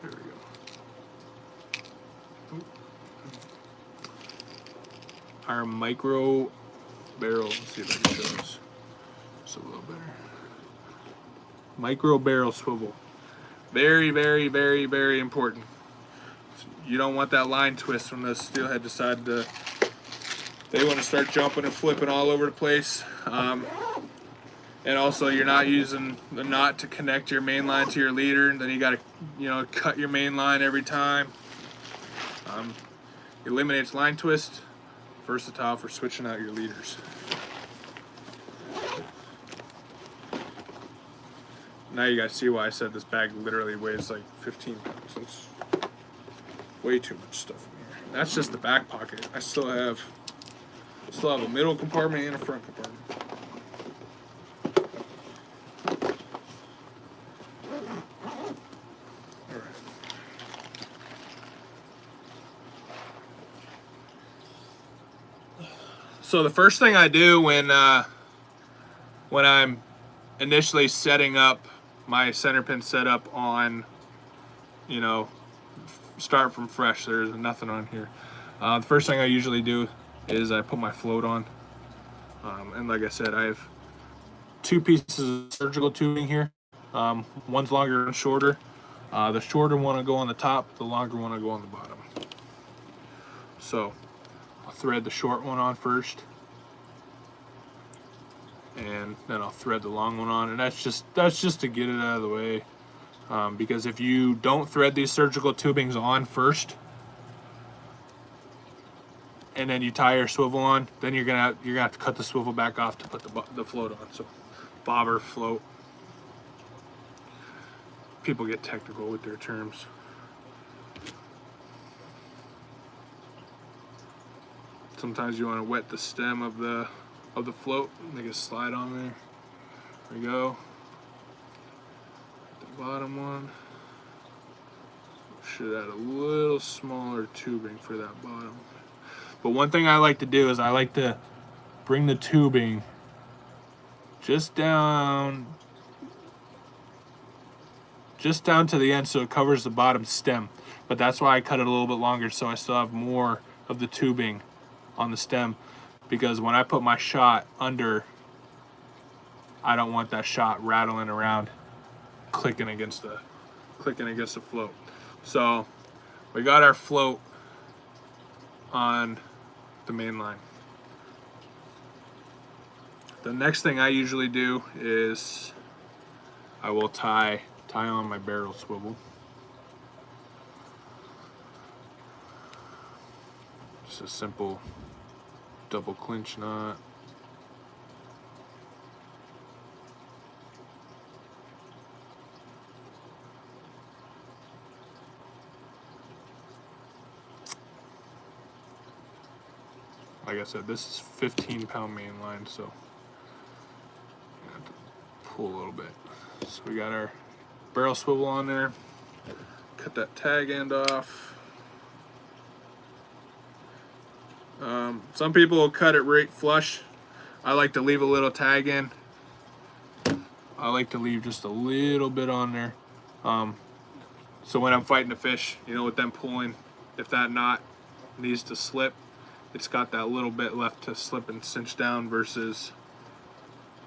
There we go. Our micro barrel, let's see if I can show this. Just a little better. Micro barrel swivel. Very, very, very, very important. You don't want that line twist when the steelhead decide to, they want to start jumping and flipping all over the place. And also you're not using the knot to connect your main line to your leader, and then you got to, cut your main line every time. It eliminates line twist, versatile for switching out your leaders. Now you guys see why I said this bag literally weighs like 15 pounds. It's way too much stuff in here. That's just the back pocket. I still have a middle compartment and a front compartment. All right. So the first thing I do when I'm initially setting up my center pin setup on, you know, start from fresh, there's nothing on here. The first thing I usually do is I put my float on. And like I said, I have 2 pieces of surgical tubing here. One's longer and shorter. The shorter one will go on the top, the longer one will go on the bottom. So I'll thread the short one on first, and then I'll thread the long one on, and that's just to get it out of the way. Because if you don't thread these surgical tubings on first, and then you tie your swivel on, then you're gonna have to cut the swivel back off to put the float on. So bobber, float. People get technical with their terms. Sometimes you want to wet the stem of the float, make it slide on there. There we go. The bottom one. Should add a little smaller tubing for that bottom. But one thing I like to do is I like to bring the tubing just down to the end so it covers the bottom stem. But that's why I cut it a little bit longer, so I still have more of the tubing on the stem, because when I put my shot under, I don't want that shot rattling around, clicking against the float. So we got our float on the main line. The next thing I usually do is I will tie on my barrel swivel. Just a simple double clinch knot. Like I said, this is 15-pound main line, so I have to pull a little bit. So we got our barrel swivel on there. Cut that tag end off. Some people will cut it right flush. I like to leave a little tag in. I like to leave just a little bit on there. So when I'm fighting a fish, you know, with them pulling, if that knot needs to slip, it's got that little bit left to slip and cinch down versus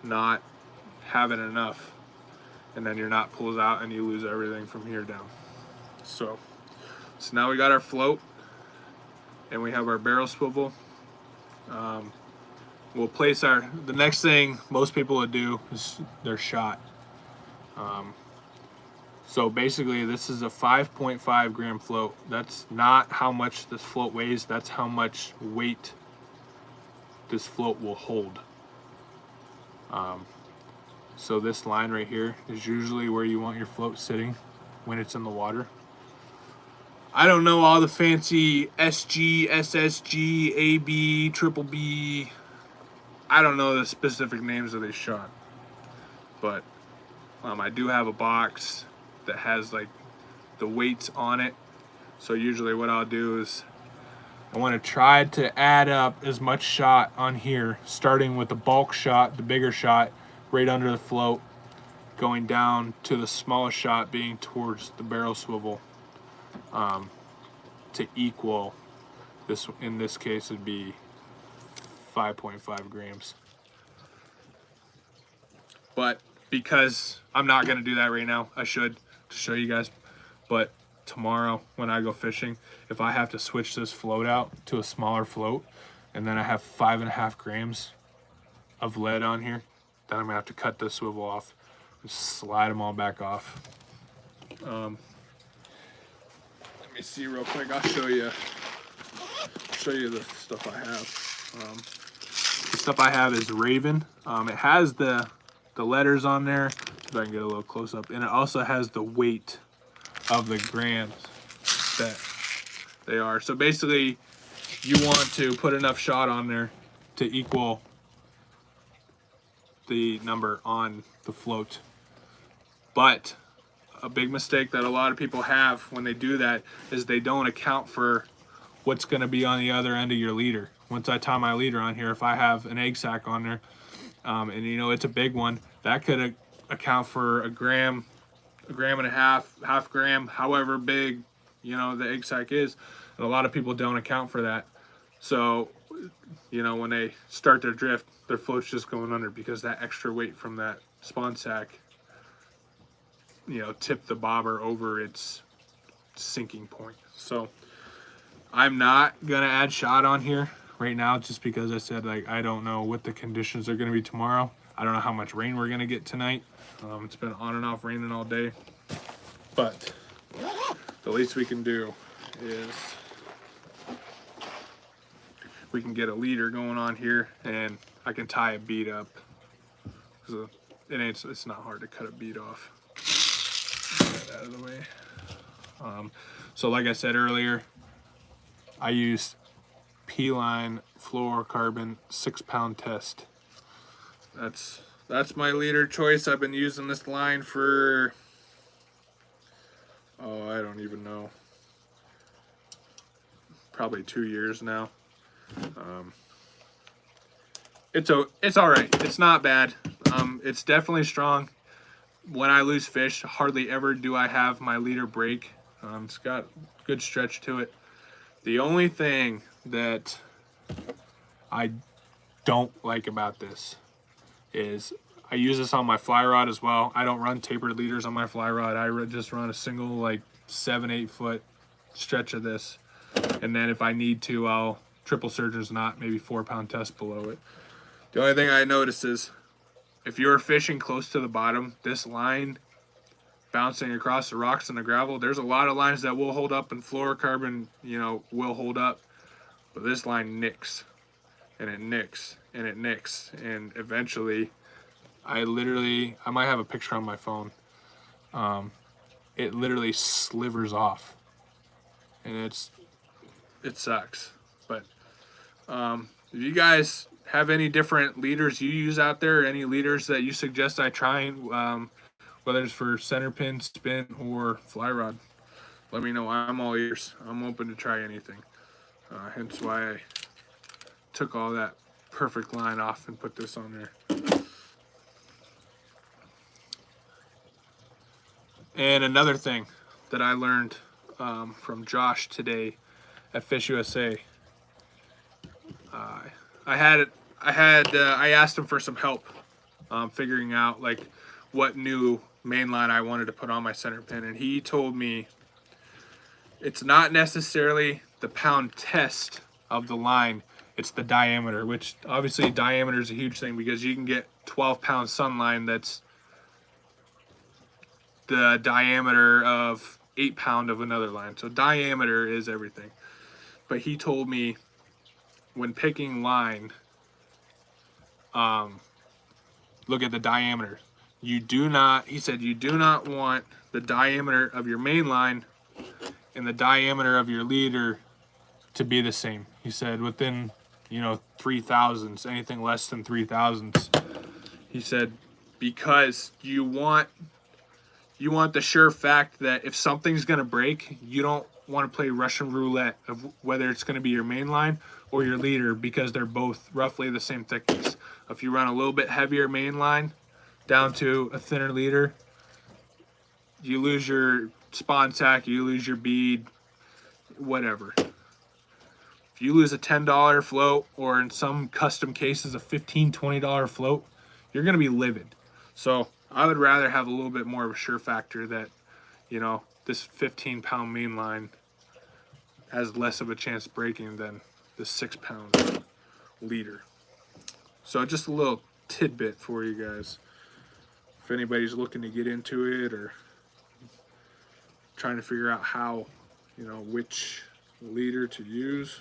not having enough. And then your knot pulls out and you lose everything from here down. So now we got our float and we have our barrel swivel. We'll place the next thing most people would do is their shot. So basically this is a 5.5 gram float. That's not how much this float weighs, that's how much weight this float will hold. So this line right here is usually where you want your float sitting when it's in the water. I don't know all the fancy SG, SSG, AB, triple B. I don't know the specific names of this shot, but I do have a box that has like the weights on it. So usually what I'll do is I want to try to add up as much shot on here, starting with the bulk shot, the bigger shot, right under the float, going down to the smallest shot being towards the barrel swivel, to equal this. In this case, it'd be 5.5 grams. But because I'm not going to do that right now, I should to show you guys. But tomorrow when I go fishing, if I have to switch this float out to a smaller float and then I have 5.5 grams of lead on here, then I'm gonna have to cut this swivel off and slide them all back off. Let me see real quick. I'll show you the stuff I have. The stuff I have is Raven. It has the letters on there, if I can get a little close up, and it also has the weight of the grams they are. So basically, you want to put enough shot on there to equal the number on the float. But a big mistake that a lot of people have when they do that is they don't account for what's going to be on the other end of your leader. Once I tie my leader on here, if I have an egg sack on there, and you know it's a big one, that could account for a gram and a half gram, however big, you know, the egg sack is. And a lot of people don't account for that. So, you know, when they start their drift, their float's just going under because that extra weight from that spawn sack, you know, tipped the bobber over its sinking point. So I'm not gonna add shot on here right now, just because I said, like, I don't know what the conditions are gonna be tomorrow. I don't know how much rain we're gonna get tonight. It's been on and off raining all day, but the least we can do is we can get a leader going on here, and I can tie a bead up. So it's not hard to cut a bead off. Get that out of the way. So like I said earlier, I used P-line fluorocarbon 6-pound test. That's my leader choice. I've been using this line for, oh, I don't even know, probably 2 years now. It's all right. It's not bad. It's definitely strong. When I lose fish, hardly ever do I have my leader break. It's got good stretch to it. The only thing that I don't like about this is I use this on my fly rod as well. I don't run tapered leaders on my fly rod. I just run a single, like, 7-8 foot stretch of this, and then if I need to, I'll triple surgeon's knot, maybe 4-pound test below it. The only thing I notice is if you're fishing close to the bottom, this line bouncing across the rocks and the gravel, there's a lot of lines that will hold up and fluorocarbon, you know, will hold up, but this line nicks and it nicks and it nicks, and eventually I might have a picture on my phone. It literally slivers off, and it sucks. But if you guys have any different leaders you use out there, any leaders that you suggest I try, whether it's for center pin, spin, or fly rod, let me know. I'm all ears. I'm open to try anything. Hence why I took all that perfect line off and put this on there. And another thing that I learned from Josh today at Fish USA, I asked him for some help figuring out, like, what new main line I wanted to put on my center pin, and he told me it's not necessarily the pound test of the line, it's the diameter, which obviously diameter is a huge thing, because you can get 12-pound sunline that's the diameter of 8-pound of another line. So diameter is everything. But he told me when picking line, look at the diameter. He said you do not want the diameter of your main line and the diameter of your leader to be the same. He said within, 3 thousandths, anything less than 3 thousandths. He said because you want the sure fact that if something's gonna break, you don't want to play Russian roulette of whether it's gonna be your main line or your leader, because they're both roughly the same thickness. If you run a little bit heavier main line down to a thinner leader, you lose your spawn sack, you lose your bead, whatever. If you lose a $10 float, or in some custom cases a $15, $20 float, you're gonna be livid. So I would rather have a little bit more of a sure factor that, this 15-pound main line has less of a chance of breaking than the 6-pound leader. So just a little tidbit for you guys. If anybody's looking to get into it or trying to figure out how, which leader to use.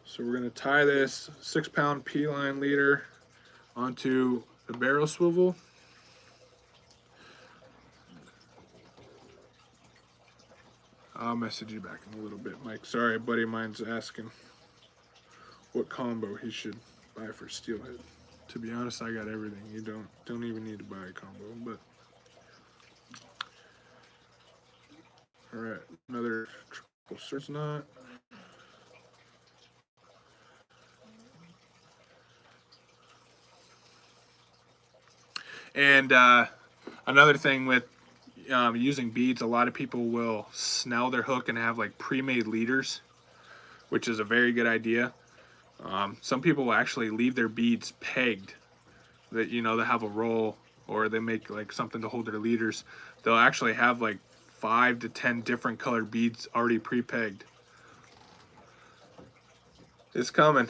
So we're going to tie this 6-pound P-line leader onto the barrel swivel. I'll message you back in a little bit, Mike. Sorry, a buddy of mine's asking what combo he should buy for steelhead. To be honest, I got everything. You don't even need to buy a combo, but all right, another triple surge knot. And another thing with using beads, a lot of people will snell their hook and have like pre-made leaders, which is a very good idea. Some people will actually leave their beads pegged, that they have a roll, or they make like something to hold their leaders. They'll actually have like 5 to 10 different colored beads already pre-pegged. It's coming.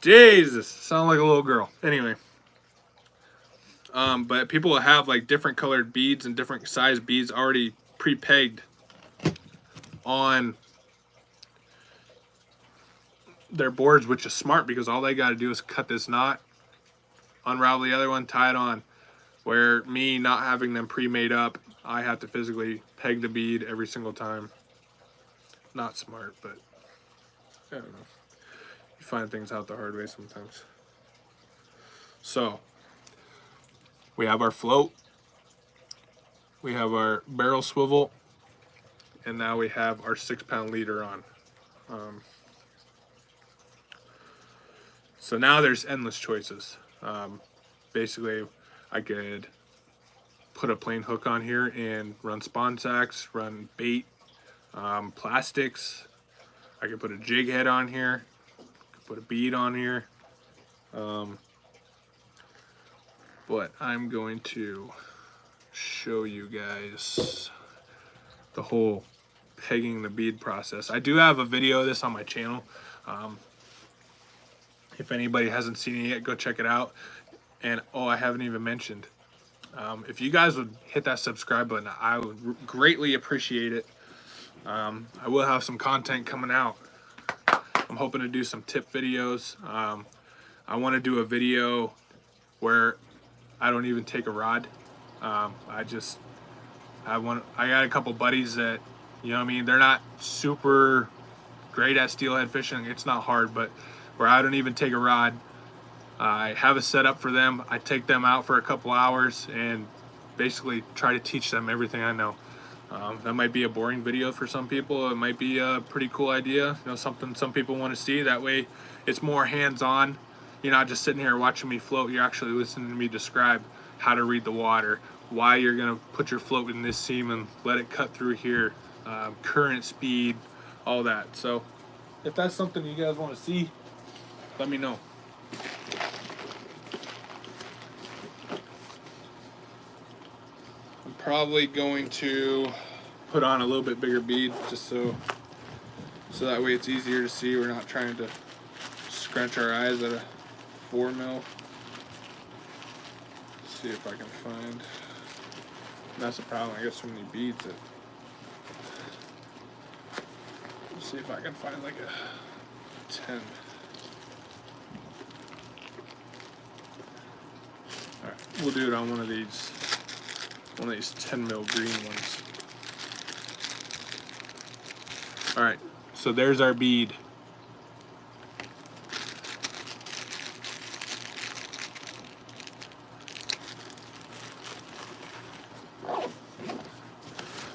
Jesus, sound like a little girl. Anyway, but people will have like different colored beads and different size beads already pre-pegged on their boards, which is smart because all they got to do is cut this knot, unravel the other one, tie it on. Where me not having them pre-made up, I have to physically peg the bead every single time. Not smart, but I don't know. You find things out the hard way sometimes. So we have our float, we have our barrel swivel, and now we have our 6-pound leader on. So now there's endless choices. Basically, I could put a plain hook on here and run spawn sacks, run bait, plastics. I could put a jig head on here, put a bead on here. But I'm going to show you guys the whole pegging the bead process. I do have a video of this on my channel. If anybody hasn't seen it yet, go check it out. And I haven't even mentioned, if you guys would hit that subscribe button, I would greatly appreciate it. I will have some content coming out. I'm hoping to do some tip videos. I want to do a video where I don't even take a rod. I got a couple buddies that, they're not super great at steelhead fishing. It's not hard, but where I don't even take a rod. I have a setup for them. I take them out for a couple hours and basically try to teach them everything I know. That might be a boring video for some people. It might be a pretty cool idea, something some people want to see. That way it's more hands-on. You're not just sitting here watching me float. You're actually listening to me describe how to read the water, why you're going to put your float in this seam and let it cut through here, current speed, all that. So if that's something you guys want to see, let me know. I'm probably going to put on a little bit bigger bead just so that way it's easier to see. We're not trying to scrunch our eyes at a 4 mil. Let's see if I can find. That's the problem. I got so many beads that. Let's see if I can find like a 10. All right, we'll do it on one of these 10 mil green ones. All right, so there's our bead.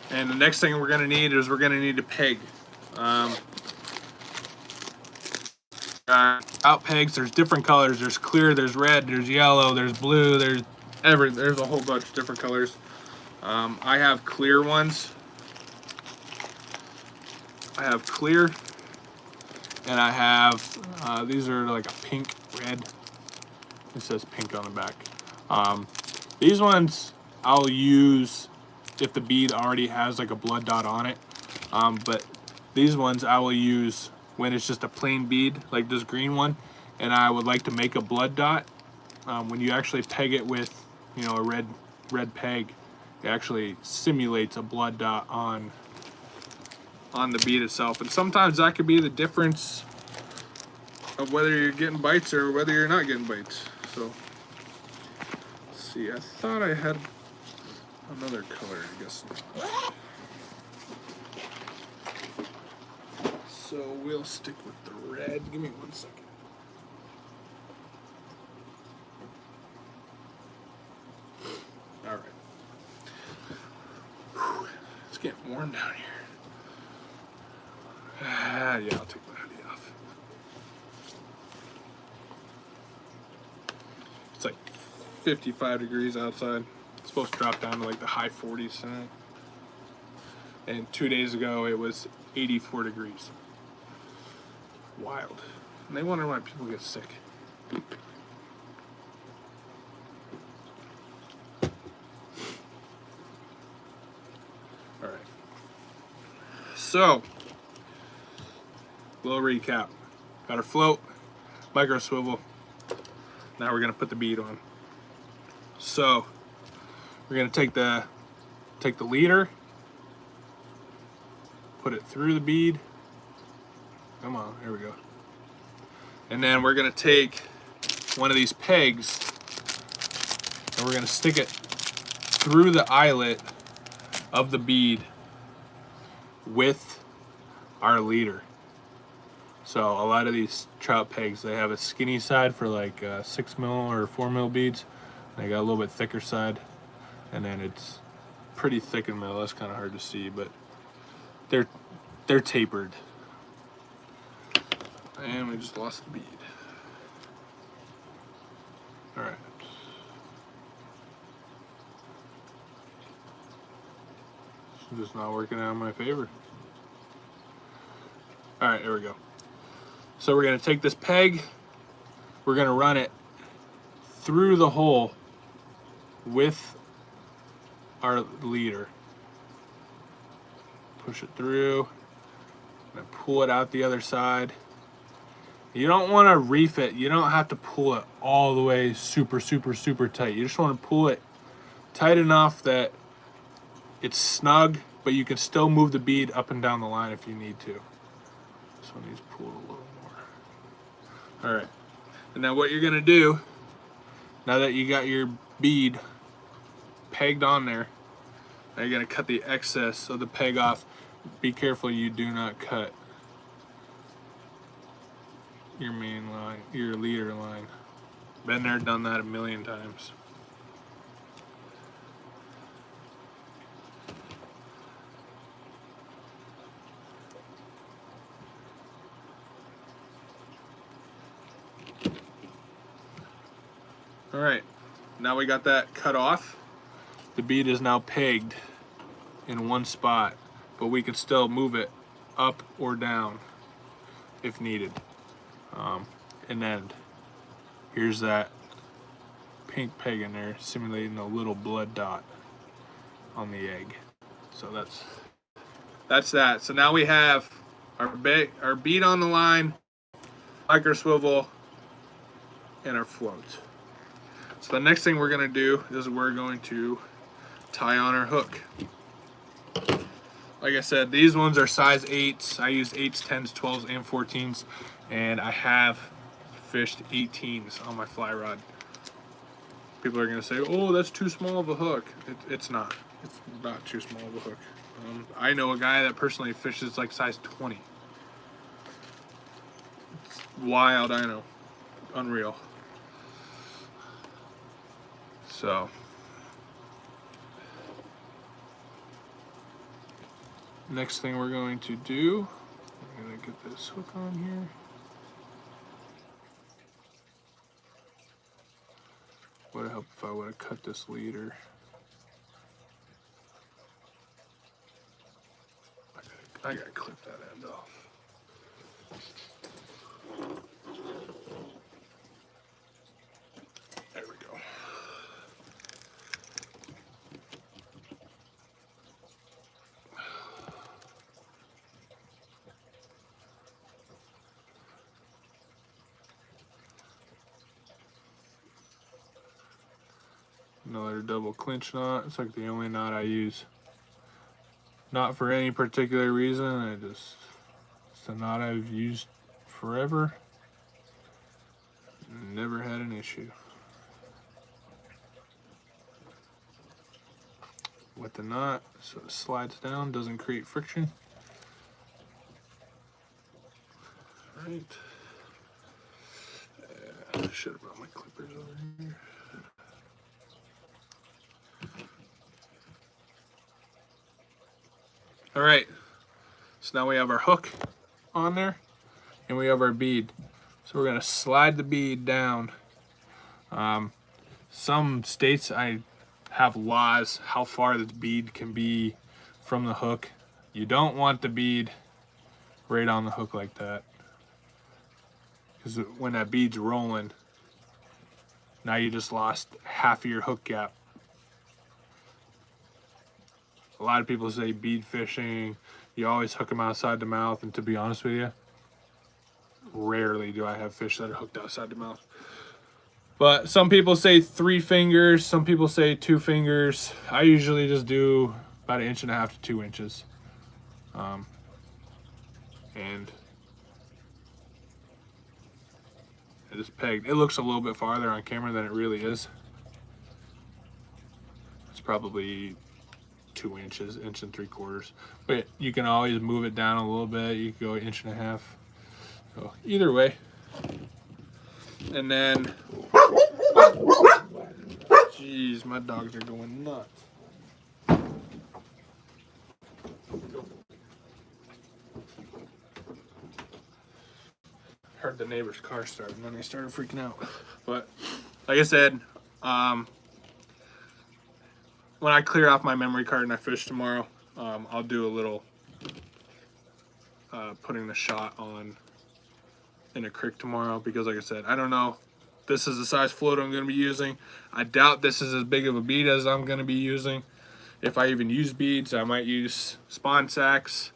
And the next thing we're gonna need is a peg. Out pegs, there's different colors. There's clear, there's red, there's yellow, there's blue, there's a whole bunch of different colors. I have clear ones. I have clear, and I have these are like a pink, red. It says pink on the back. These ones I'll use if the bead already has like a blood dot on it. But these ones I will use when it's just a plain bead, like this green one, and I would like to make a blood dot. When you actually peg it with, a red peg, it actually simulates a blood dot on the bead itself. And sometimes that could be the difference of whether you're getting bites or whether you're not getting bites. So, let's see, I thought I had another color, I guess. So we'll stick with the red. Give me 1 second. All right. Whew. It's getting warm down here. Yeah, I'll take my hoodie off. It's like 55 degrees outside. It's supposed to drop down to like the high 40s tonight. And 2 days ago it was 84 degrees. Wild. And they wonder why people get sick. Alright. So, little recap. Got our float, micro swivel. Now we're gonna put the bead on. So, we're gonna take the leader, put it through the bead. Come on, here we go. And then we're gonna take one of these pegs and we're gonna stick it through the eyelet of the bead with our leader. So a lot of these trout pegs, they have a skinny side for like 6 mil or 4 mil beads. They got a little bit thicker side, and then it's pretty thick in the middle. That's kind of hard to see, but they're tapered. And we just lost the bead. All right. It's just not working out in my favor. All right, here we go. So we're gonna take this peg, we're gonna run it through the hole with our leader. Push it through, and pull it out the other side. You don't want to reef it. You don't have to pull it all the way super tight. You just want to pull it tight enough that it's snug, but you can still move the bead up and down the line if you need to. This one needs pulled a little more. All right. And now what you're going to do, now that you got your bead pegged on there, now you're going to cut the excess of the peg off. Be careful you do not cut your main line, your leader line. Been there, done that a million times. All right, now we got that cut off. The bead is now pegged in one spot, but we can still move it up or down if needed. And then here's that pink peg in there simulating a little blood dot on the egg. So that's that. So now we have our bead on the line, micro swivel, and our float. So the next thing we're gonna do is we're going to tie on our hook. Like I said, these ones are size 8s. I use 8s, 10s, 12s, and 14s, and I have fished 18s on my fly rod. People are gonna say, "Oh, that's too small of a hook." It's not. It's not too small of a hook. I know a guy that personally fishes like size 20. It's wild, I know. Unreal. So. Next thing we're going to do, I'm gonna get this hook on here. Would have helped if I would have cut this leader. I gotta clip that end off. There we go. Another double clinch knot. It's like the only knot I use. Not for any particular reason. It's a knot I've used forever. Never had an issue. With the knot so it slides down, doesn't create friction. Right. I should have brought my clippers over here. All right, so now we have our hook on there and we have our bead. So we're gonna slide the bead down. Some states I have laws how far the bead can be from the hook. You don't want the bead right on the hook like that, because when that bead's rolling, now you just lost half of your hook gap. A lot of people say bead fishing, you always hook them outside the mouth, and to be honest with you, rarely do I have fish that are hooked outside the mouth. But some people say 3 fingers, some people say 2 fingers. I usually just do about 1.5 to 2 inches. And I just pegged. It looks a little bit farther on camera than it really is. It's probably 2 inches, 1.75 inches. But you can always move it down a little bit. You can go 1.5 inches. So either way. And then, jeez, my dogs are going nuts. Heard the neighbor's car start and then they started freaking out. But like I said, when I clear off my memory card and I fish tomorrow, I'll do a little putting the shot on in a creek tomorrow, because like I said, I don't know. This is the size float I'm going to be using. I doubt this is as big of a bead as I'm going to be using. If I even use beads, I might use spawn sacks.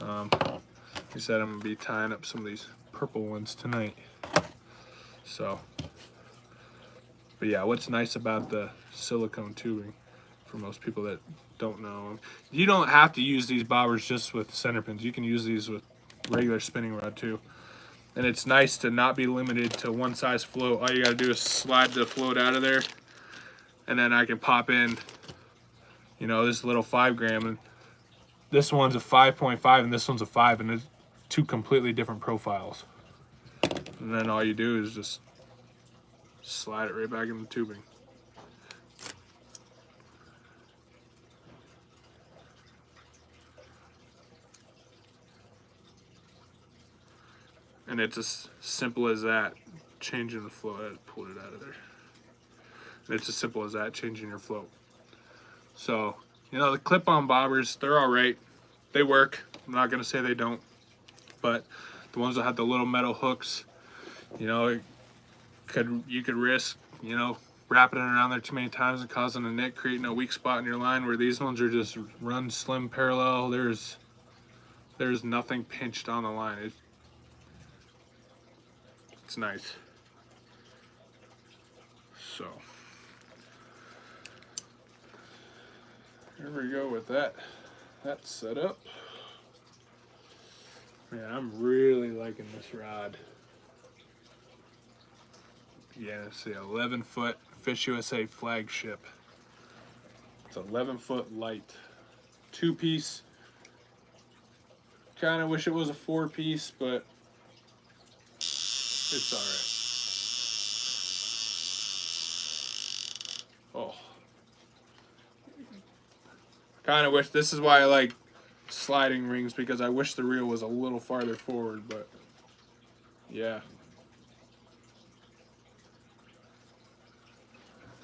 Like I said, I'm going to be tying up some of these purple ones tonight. So, but yeah, what's nice about the silicone tubing, for most people that don't know, you don't have to use these bobbers just with center pins. You can use these with regular spinning rod too. And it's nice to not be limited to one size float. All you gotta do is slide the float out of there, and then I can pop in, you know, this little 5 gram, and this one's a 5.5 and this one's a 5, and it's 2 completely different profiles. And then all you do is just slide it right back in the tubing. And it's as simple as that, changing the float. I pulled it out of there. And it's as simple as that, changing your float. So, you know, the clip-on bobbers, they're all right. They work. I'm not gonna say they don't. But the ones that have the little metal hooks, you know, you could risk, you know, wrapping it around there too many times and causing a nick, creating a weak spot in your line, where these ones are just run slim parallel. There's nothing pinched on the line. It's nice. So here we go with that set up. Man, I'm really liking this rod. Yeah, it's the 11-foot Fish USA flagship. It's 11-foot light, 2-piece. Kind of wish it was a 4-piece, but it's all right. Oh, kind of wish, this is why I like sliding rings, because I wish the reel was a little farther forward, but yeah.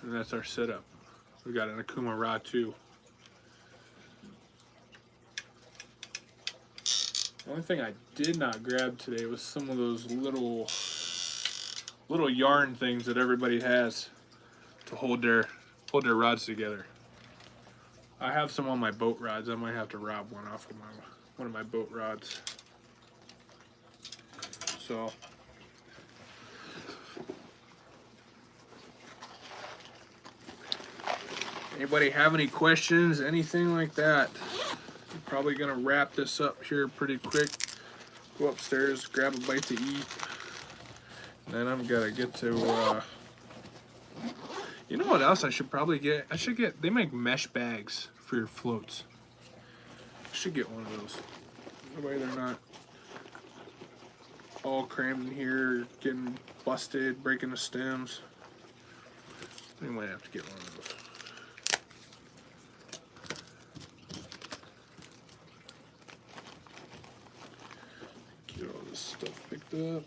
And that's our setup. We got an Akuma rod too. The only thing I did not grab today was some of those little yarn things that everybody has to hold their rods together. I have some on my boat rods. I might have to rob one off of one of my boat rods. So anybody have any questions, anything like that? I'm probably gonna wrap this up here pretty quick. Go upstairs, grab a bite to eat. And then I'm gonna get to you know what else I should probably get? They make mesh bags for your floats. I should get one of those. That way they're not all crammed in here, getting busted, breaking the stems. We might have to get one of those. Get all this stuff picked up.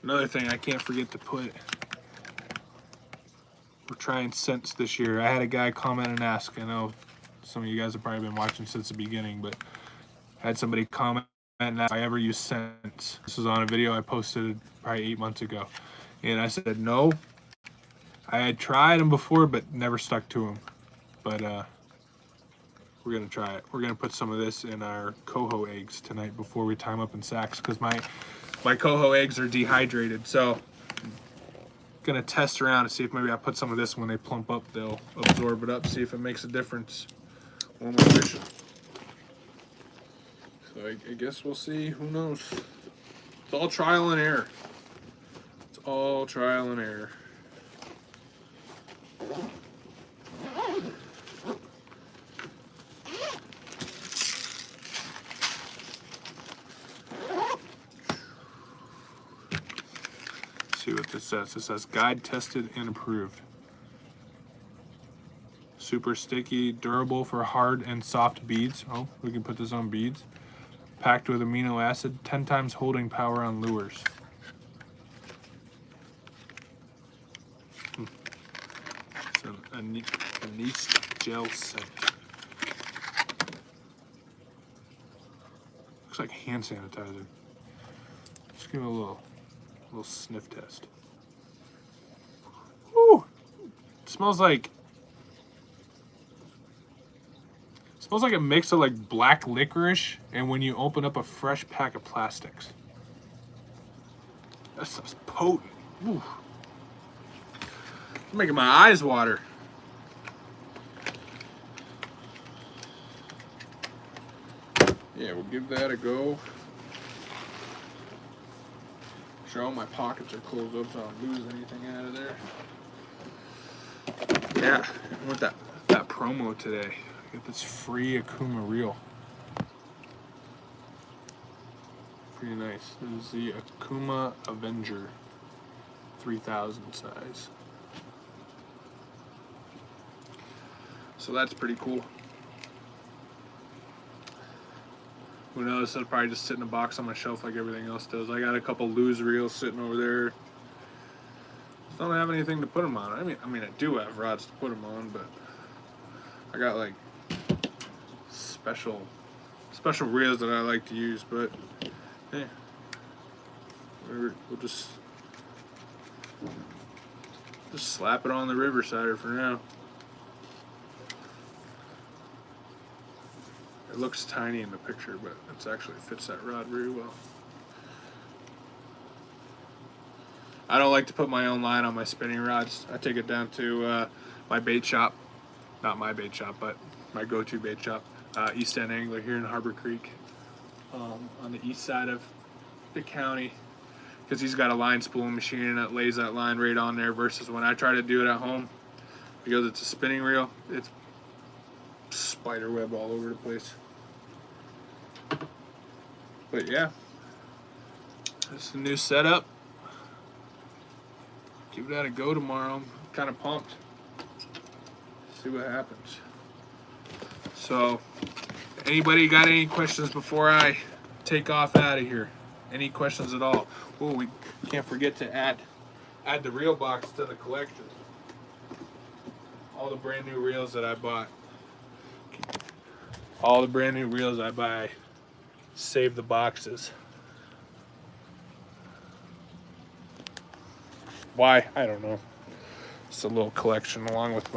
Another thing I can't forget to put. We're trying scents this year. I had a guy comment and ask. I know some of you guys have probably been watching since the beginning, but I had somebody comment and ask if I ever use scents. This was on a video I posted probably 8 months ago. And I said no. I had tried them before, but never stuck to them. But we're gonna try it. We're gonna put some of this in our coho eggs tonight before we tie them up in sacks, because my coho eggs are dehydrated. So gonna test around and see if maybe I put some of this when they plump up, they'll absorb it up, see if it makes a difference when we're fishing. So I guess we'll see. Who knows? It's all trial and error. It's all trial and error. See what this says. It says guide tested and approved. Super sticky, durable for hard and soft beads. Oh, we can put this on beads. Packed with amino acid, 10 times holding power on lures. It's a nice gel scent. Looks like hand sanitizer. Let's give it a little sniff test. Woo! It smells like a mix of like black licorice and when you open up a fresh pack of plastics. That stuff's potent. Ooh. It's making my eyes water. Yeah, we'll give that a go. Sure, all my pockets are closed up so I don't lose anything out of there. Yeah, I want that promo today. Get this free Akuma reel. Pretty nice. This is the Akuma Avenger 3000 size. So that's pretty cool. Who knows? It'll probably just sit in a box on my shelf like everything else does. I got a couple loose reels sitting over there. Just don't have anything to put them on. I mean, I do have rods to put them on, but I got like special reels that I like to use. But hey, we'll just slap it on the Riversider for now. It looks tiny in the picture, but it actually fits that rod very well. I don't like to put my own line on my spinning rods. I take it down to my bait shop. Not my bait shop, but my go-to bait shop. East End Angler here in Harbor Creek. On the east side of the county. Because he's got a line spooling machine and it lays that line right on there, versus when I try to do it at home, because it's a spinning reel, it's spider web all over the place. But yeah, this is the new setup. Give that a go tomorrow. I'm kind of pumped. See what happens. So, anybody got any questions before I take off out of here? Any questions at all? Oh, we can't forget to add the reel box to the collection. All the brand new reels that I bought. All the brand new reels I buy, save the boxes. Why? I don't know. It's a little collection along with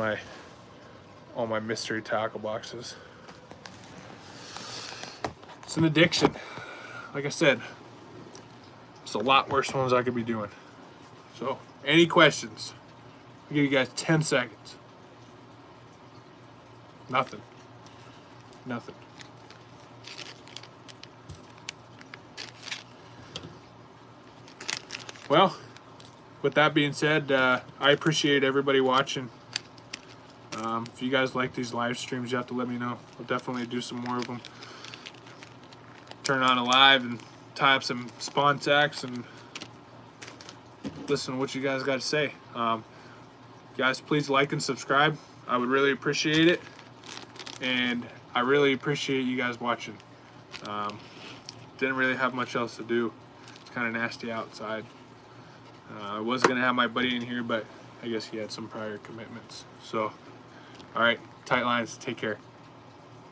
all my mystery tackle boxes. It's an addiction. Like I said, it's a lot worse ones I could be doing. So, any questions? I'll give you guys 10 seconds. Nothing. Well, with that being said, I appreciate everybody watching. If you guys like these live streams, you have to let me know. I'll definitely do some more of them. Turn on a live and tie up some spawn tacks and listen to what you guys got to say. Guys, please like and subscribe. I would really appreciate it. And I really appreciate you guys watching. Didn't really have much else to do. It's kind of nasty outside. I was going to have my buddy in here, but I guess he had some prior commitments. So, all right, tight lines. Take care.